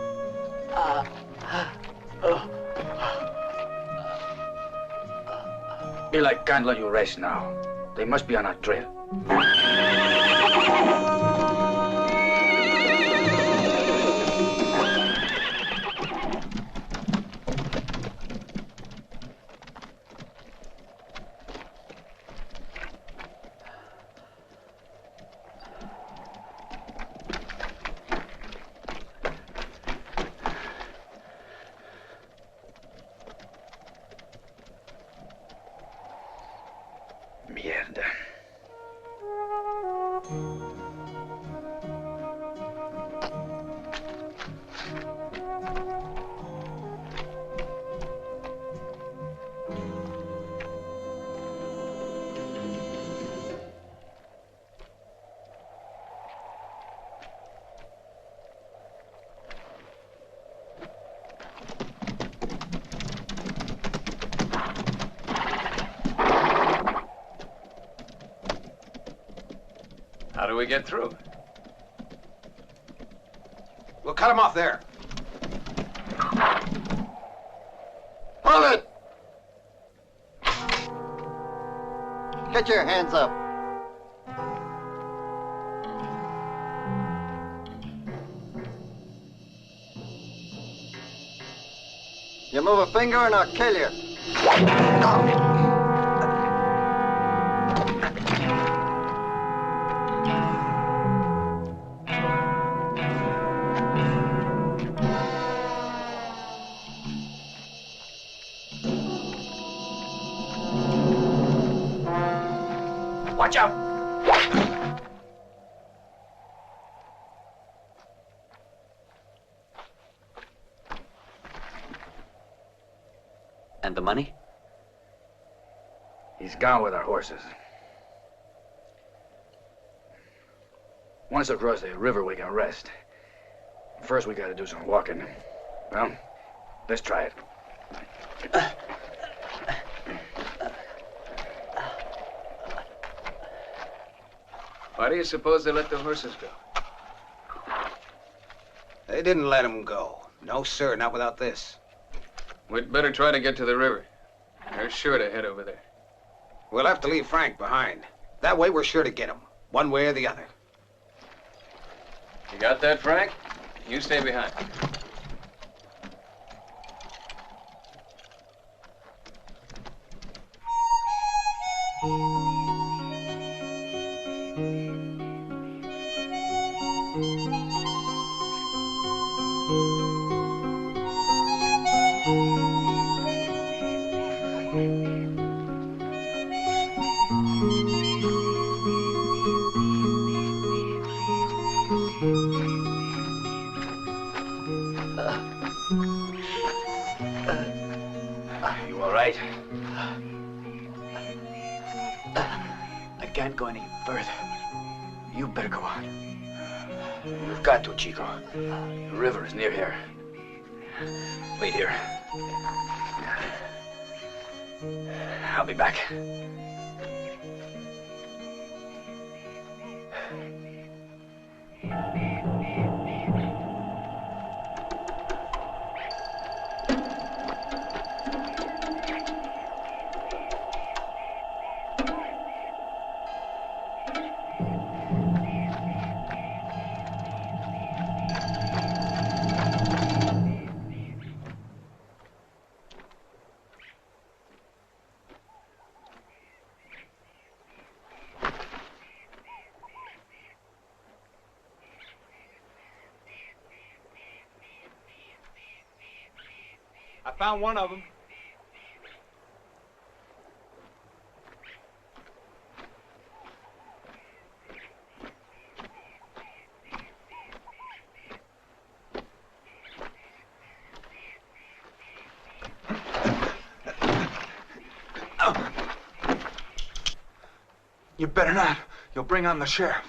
[SPEAKER 7] Bill, I can't let you rest now. They must be on our trail.
[SPEAKER 3] How do we get through?
[SPEAKER 4] We'll cut him off there.
[SPEAKER 17] Hold it! Get your hands up. You move a finger and I'll kill you.
[SPEAKER 11] Watch out!
[SPEAKER 7] And the money?
[SPEAKER 11] He's gone with our horses. Once across the river, we can rest. First, we gotta do some walking. Well, let's try it.
[SPEAKER 3] Why do you suppose they let the horses go?
[SPEAKER 4] They didn't let him go. No, sir, not without this.
[SPEAKER 3] We'd better try to get to the river. They're sure to head over there.
[SPEAKER 4] We'll have to leave Frank behind. That way we're sure to get him, one way or the other.
[SPEAKER 3] You got that, Frank? You stay behind.
[SPEAKER 11] You all right? I can't go any further. You better go on. You've got to, Chico. The river is near here. Wait here. I'll be back.
[SPEAKER 18] I found one of them. You better not. You'll bring on the sheriff.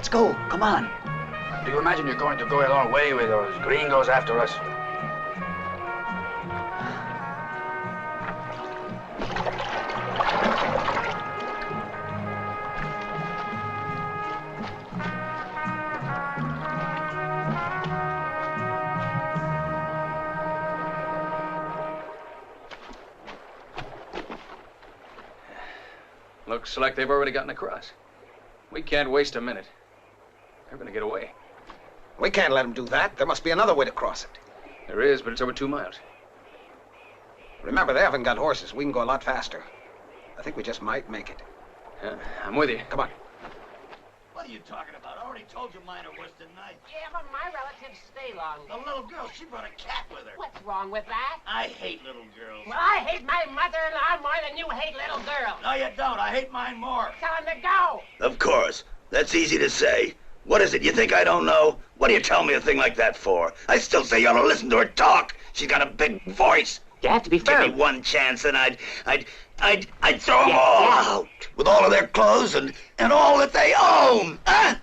[SPEAKER 11] Let's go. Come on.
[SPEAKER 7] Do you imagine you're going to go a long way with those gringos after us?
[SPEAKER 3] Looks like they've already gotten across. We can't waste a minute. They're gonna get away.
[SPEAKER 4] We can't let them do that. There must be another way to cross it.
[SPEAKER 3] There is, but it's over 2 miles.
[SPEAKER 4] Remember, they haven't got horses. We can go a lot faster. I think we just might make it.
[SPEAKER 3] I'm with you.
[SPEAKER 4] Come on.
[SPEAKER 15] What are you talking about? I already told you mine are worse than night.
[SPEAKER 2] Yeah, but my relatives stay long.
[SPEAKER 15] The little girl, she brought a cat with her.
[SPEAKER 2] What's wrong with that?
[SPEAKER 15] I hate little girls.
[SPEAKER 2] Well, I hate my mother-in-law more than you hate little girls.
[SPEAKER 15] No, you don't. I hate mine more.
[SPEAKER 2] Tell him to go.
[SPEAKER 15] Of course. That's easy to say. What is it? You think I don't know? What do you tell me a thing like that for? I still say you ought to listen to her talk. She's got a big voice.
[SPEAKER 2] You have to be firm.
[SPEAKER 15] Give me one chance and I'd throw them all out. With all of their clothes and all that they own. Huh?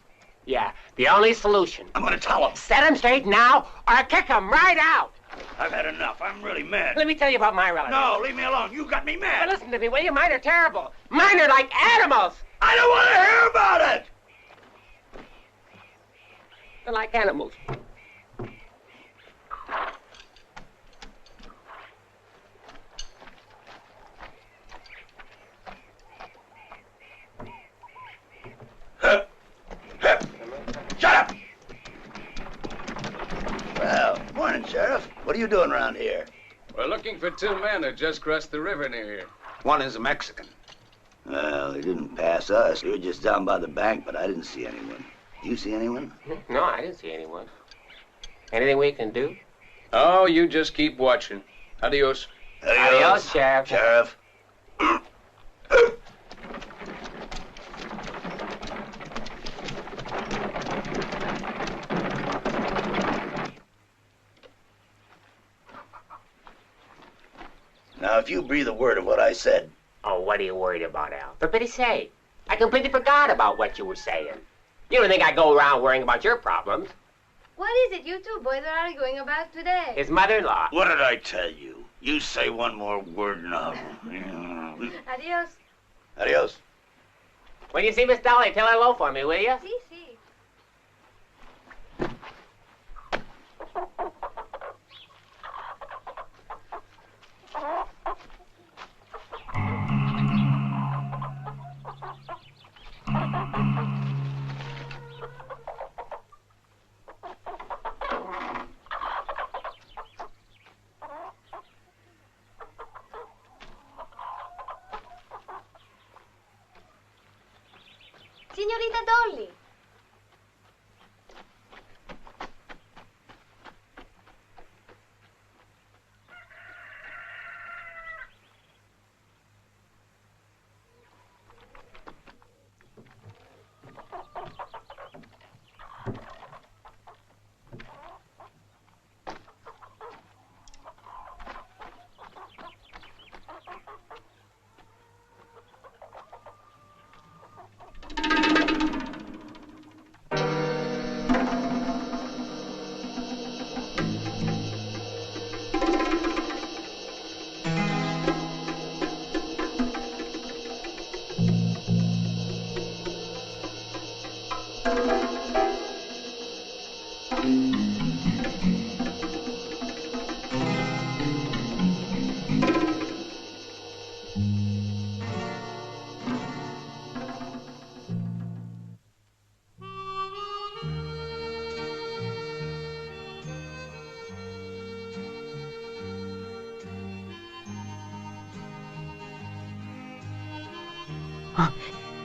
[SPEAKER 2] Yeah, the only solution.
[SPEAKER 15] I'm gonna tell them.
[SPEAKER 2] Set him straight now or kick him right out.
[SPEAKER 15] I've had enough. I'm really mad.
[SPEAKER 2] Let me tell you about my relatives.
[SPEAKER 15] No, leave me alone. You got me mad.
[SPEAKER 2] But listen to me, will you? Mine are terrible. Mine are like animals.
[SPEAKER 15] I don't want to hear about it.
[SPEAKER 2] They're like animals.
[SPEAKER 15] Shut up! Well, morning, Sheriff. What are you doing around here?
[SPEAKER 3] We're looking for 2 men who just crossed the river near here.
[SPEAKER 4] One is a Mexican.
[SPEAKER 15] Well, they didn't pass us. We were just down by the bank, but I didn't see anyone. You see anyone?
[SPEAKER 2] No, I didn't see anyone. Anything we can do?
[SPEAKER 3] Oh, you just keep watching. Adios.
[SPEAKER 2] Adios, Sheriff.
[SPEAKER 15] Sheriff. Now, if you breathe a word of what I said...
[SPEAKER 2] Oh, what are you worried about, Al? For pity's sake. I completely forgot about what you were saying. You don't think I go around worrying about your problems.
[SPEAKER 19] What is it you two boys are arguing about today?
[SPEAKER 2] His mother-in-law.
[SPEAKER 15] What did I tell you? You say one more word now.
[SPEAKER 19] Adios.
[SPEAKER 15] Adios.
[SPEAKER 2] When you see Miss Dolly, tell her hello for me, will you?
[SPEAKER 19] Si, si. Señorita Dolly.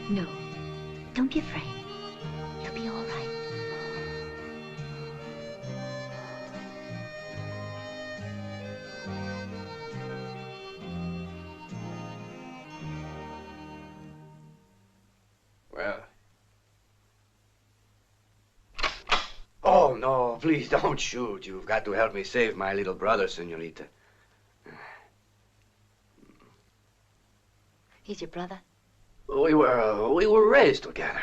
[SPEAKER 8] No, don't be afraid. You'll be all right.
[SPEAKER 7] Well. Oh, no, please don't shoot. You've got to help me save my little brother, senorita.
[SPEAKER 8] He's your brother?
[SPEAKER 7] We were raised together.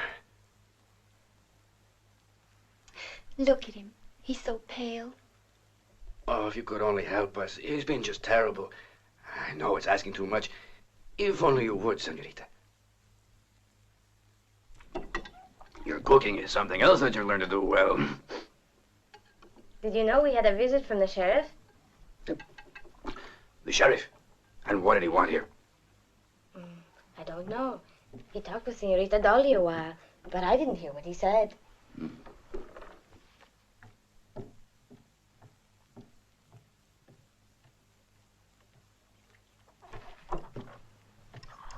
[SPEAKER 9] Look at him. He's so pale.
[SPEAKER 7] Oh, if you could only help us. He's been just terrible. I know it's asking too much. If only you would, senorita. Your cooking is something else that you learn to do well.
[SPEAKER 19] Did you know we had a visit from the sheriff?
[SPEAKER 7] The sheriff? And what did he want here?
[SPEAKER 19] I don't know. He talked with Senorita Dolly a while, but I didn't hear what he said.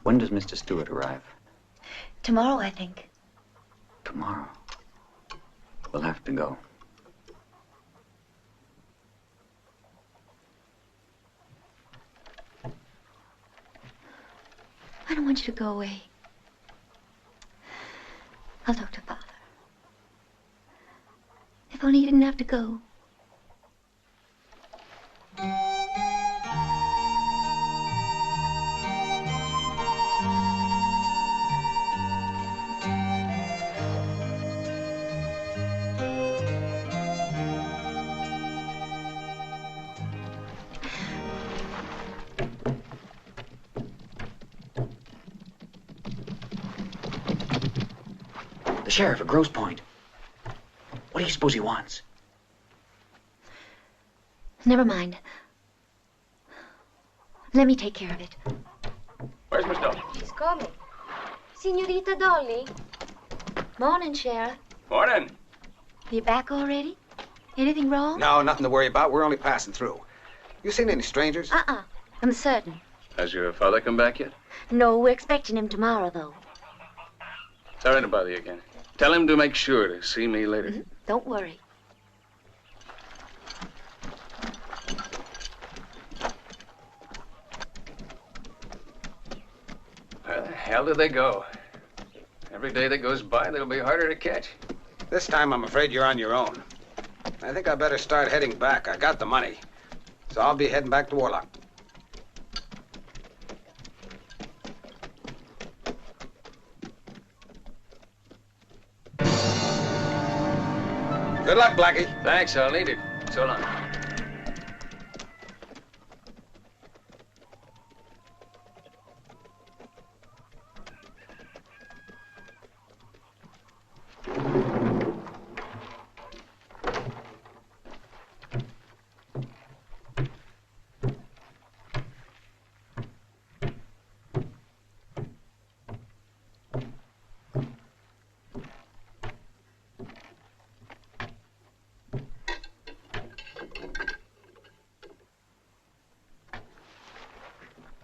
[SPEAKER 20] When does Mr. Stewart arrive?
[SPEAKER 9] Tomorrow, I think.
[SPEAKER 20] Tomorrow. We'll have to go.
[SPEAKER 9] I don't want you to go away. I'll talk to Father. If only you didn't have to go.
[SPEAKER 11] The sheriff at Grosse Point. What do you suppose he wants?
[SPEAKER 9] Never mind. Let me take care of it.
[SPEAKER 3] Where's Miss Dolly?
[SPEAKER 19] She's coming. Senorita Dolly. Morning, Sheriff.
[SPEAKER 3] Morning.
[SPEAKER 9] You back already? Anything wrong?
[SPEAKER 4] No, nothing to worry about. We're only passing through. You seen any strangers?
[SPEAKER 9] I'm certain.
[SPEAKER 3] Has your father come back yet?
[SPEAKER 9] No, we're expecting him tomorrow, though.
[SPEAKER 3] Sorry to bother you again. Tell him to make sure to see me later.
[SPEAKER 9] Don't worry.
[SPEAKER 3] Where the hell did they go? Every day that goes by, they'll be harder to catch.
[SPEAKER 4] This time, I'm afraid you're on your own. I think I better start heading back. I got the money. So I'll be heading back to Warlock. Good luck, Blackie.
[SPEAKER 3] Thanks, I'll need it. So long.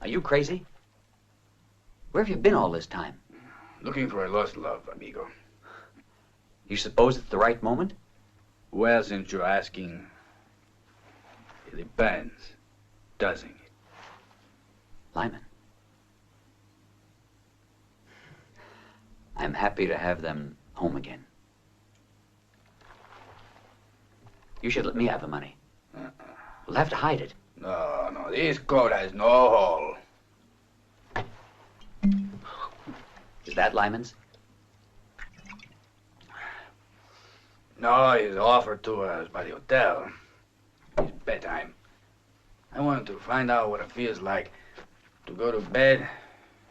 [SPEAKER 11] Are you crazy? Where have you been all this time?
[SPEAKER 7] Looking for a lost love, amigo.
[SPEAKER 11] You suppose it's the right moment?
[SPEAKER 7] Well, since you're asking, it depends, doesn't it?
[SPEAKER 11] Lyman. I'm happy to have them home again. You should let me have the money. We'll have to hide it.
[SPEAKER 7] No, this coat has no hole.
[SPEAKER 11] Is that Lyman's?
[SPEAKER 7] No, he's offered to us by the hotel. It's bedtime. I wanted to find out what it feels like to go to bed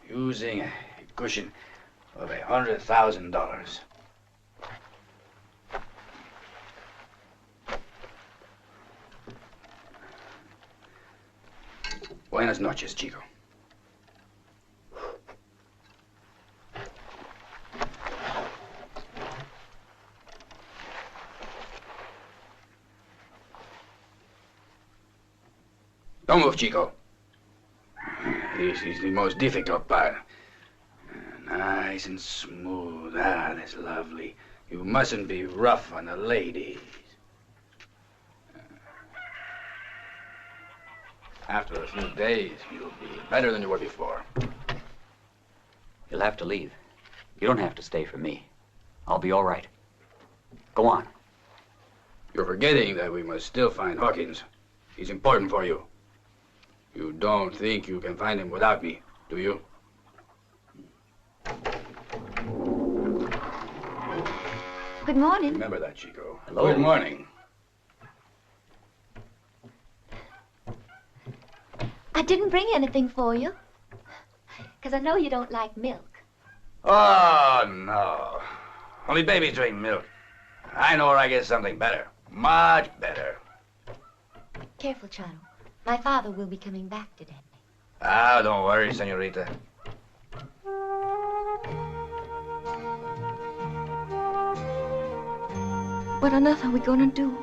[SPEAKER 7] using a cushion of $100,000. Buenas noches, Chico. Don't move, Chico. This is the most difficult part. Nice and smooth. Ah, that's lovely. You mustn't be rough on the ladies. After a few days, you'll be better than you were before.
[SPEAKER 11] You'll have to leave. You don't have to stay for me. I'll be all right. Go on.
[SPEAKER 7] You're forgetting that we must still find Hawkins. He's important for you. You don't think you can find him without me, do you?
[SPEAKER 9] Good morning.
[SPEAKER 7] Remember that, Chico.
[SPEAKER 6] Hello.
[SPEAKER 7] Good morning.
[SPEAKER 9] I didn't bring anything for you. Because I know you don't like milk.
[SPEAKER 7] Oh, no. Only babies drink milk. I know where I get something better. Much better.
[SPEAKER 9] Careful, Chano. My father will be coming back today.
[SPEAKER 7] Ah, don't worry, senorita.
[SPEAKER 9] What on earth are we going to do?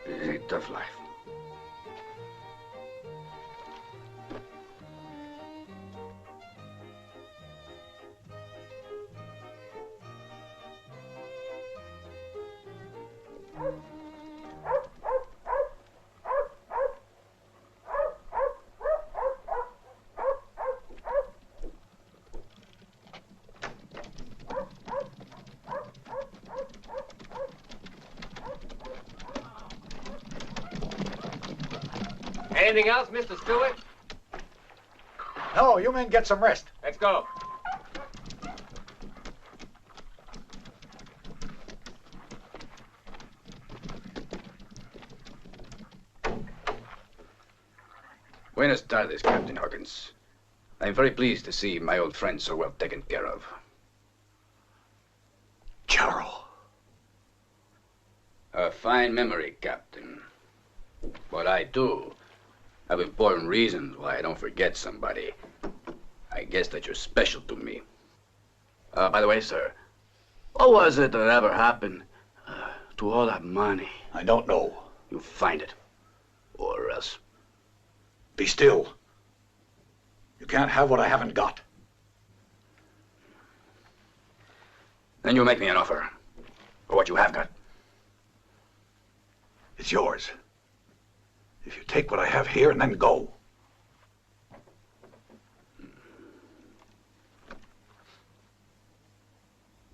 [SPEAKER 7] It's a tough life.
[SPEAKER 5] Anything else, Mr. Stewart?
[SPEAKER 18] No, you men get some rest.
[SPEAKER 5] Let's go.
[SPEAKER 7] Buenas tardes, Captain Hawkins. I'm very pleased to see my old friend so well taken care of.
[SPEAKER 18] Charles.
[SPEAKER 7] A fine memory, Captain. But I, too, have important reasons why I don't forget somebody. I guess that you're special to me. By the way, sir, what was it that ever happened to all that money?
[SPEAKER 18] I don't know.
[SPEAKER 7] You find it, or else.
[SPEAKER 18] Be still. You can't have what I haven't got.
[SPEAKER 7] Then you make me an offer for what you have got.
[SPEAKER 18] It's yours. If you take what I have here and then go.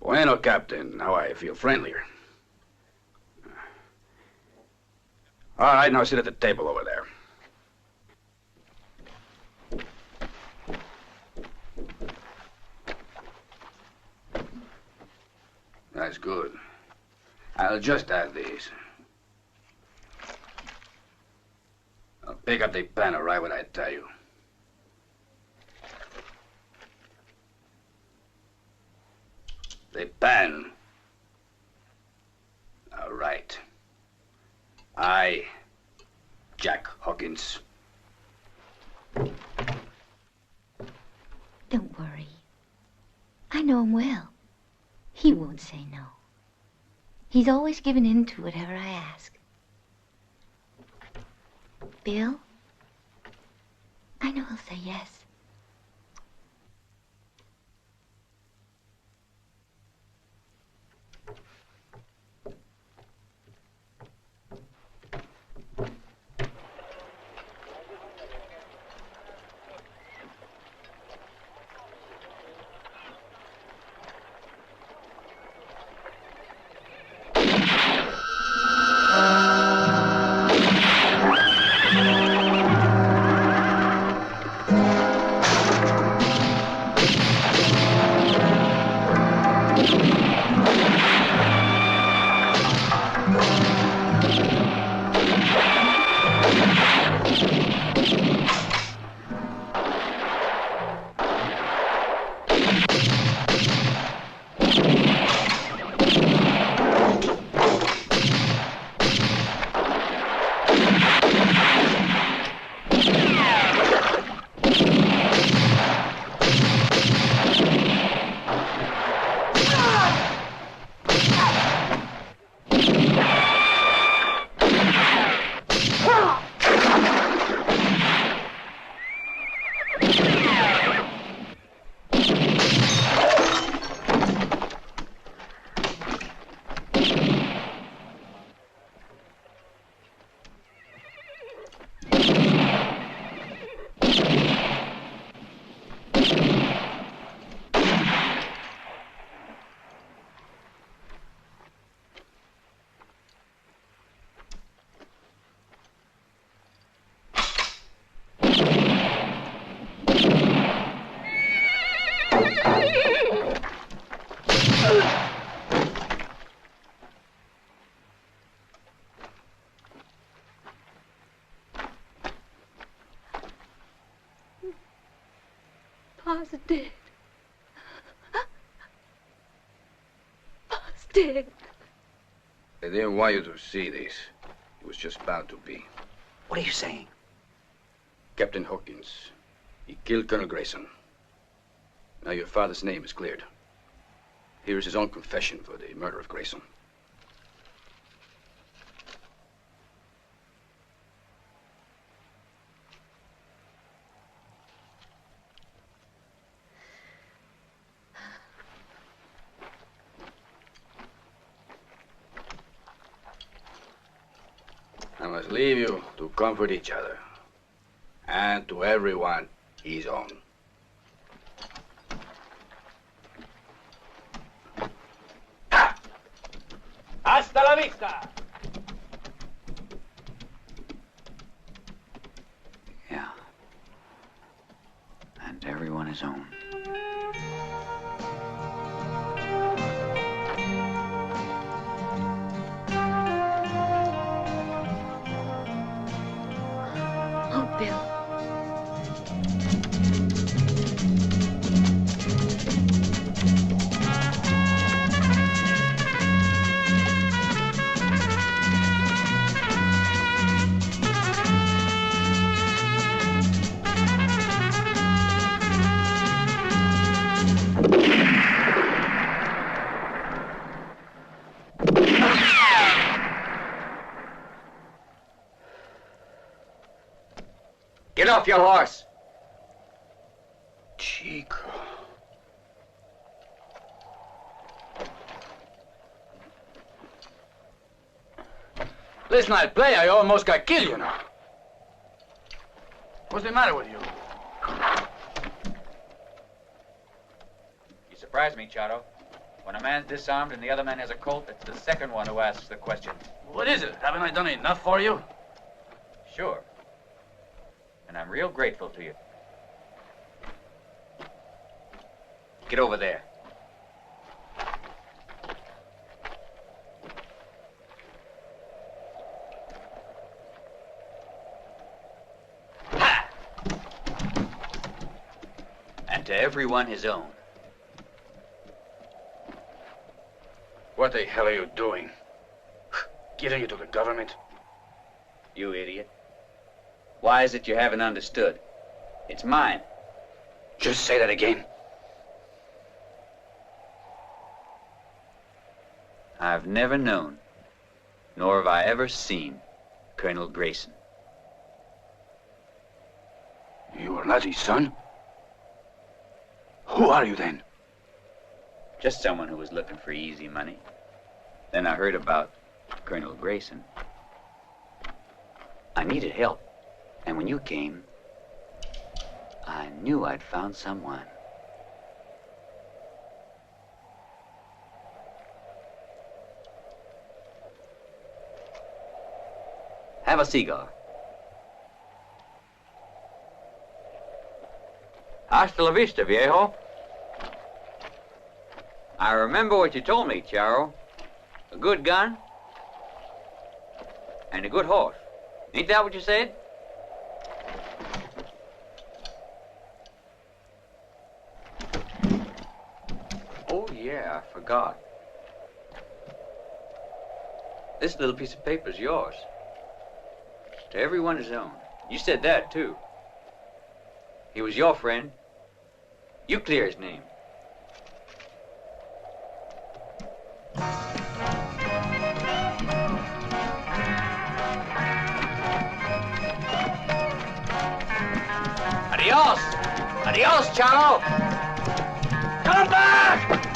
[SPEAKER 7] Bueno, Captain. Now I feel friendlier. All right, now sit at the table over there. That's good. I'll just add these. I'll pick up the pen right when I tell you. The pen. All right. I, Jack Hawkins.
[SPEAKER 9] Don't worry. I know him well. He won't say no. He's always given in to whatever I ask. Bill? I know he'll say yes. Pa's dead. Pa's dead.
[SPEAKER 7] They didn't want you to see this. It was just bound to be.
[SPEAKER 11] What are you saying?
[SPEAKER 7] Captain Hawkins, he killed Colonel Grayson. Now your father's name is cleared. Here is his own confession for the murder of Grayson. I must leave you to comfort each other, and to everyone his own.
[SPEAKER 11] Hasta la vista!
[SPEAKER 20] Yeah. And everyone his own.
[SPEAKER 9] Oh, Bill.
[SPEAKER 7] Get off your horse! Chico.
[SPEAKER 11] Listen, I play, I almost got killed, you know. What's the matter with you?
[SPEAKER 21] You surprise me, Charo. When a man's disarmed and the other man has a Colt, it's the second one who asks the question.
[SPEAKER 11] What is it? Haven't I done enough for you?
[SPEAKER 21] Sure. And I'm real grateful to you. Get over there. Ha! And to everyone his own.
[SPEAKER 11] What the hell are you doing? Giving it to the government?
[SPEAKER 21] You idiot. Why is it you haven't understood? It's mine.
[SPEAKER 11] Just say that again.
[SPEAKER 21] I've never known, nor have I ever seen, Colonel Grayson.
[SPEAKER 11] You are not his son? Who are you then?
[SPEAKER 21] Just someone who was looking for easy money. Then I heard about Colonel Grayson. I needed help. And when you came, I knew I'd found someone. Have a cigar. Hasta la vista, viejo. I remember what you told me, Charo. A good gun and a good horse. Ain't that what you said? Oh, yeah, I forgot. This little piece of paper is yours. To everyone his own. You said that, too. He was your friend. You clear his name. Adios! Adios, Charo! Come back!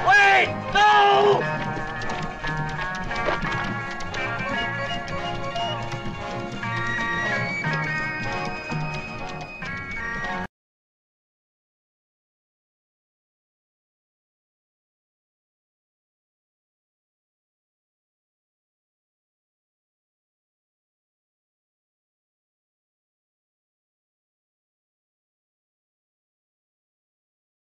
[SPEAKER 21] Wait! No!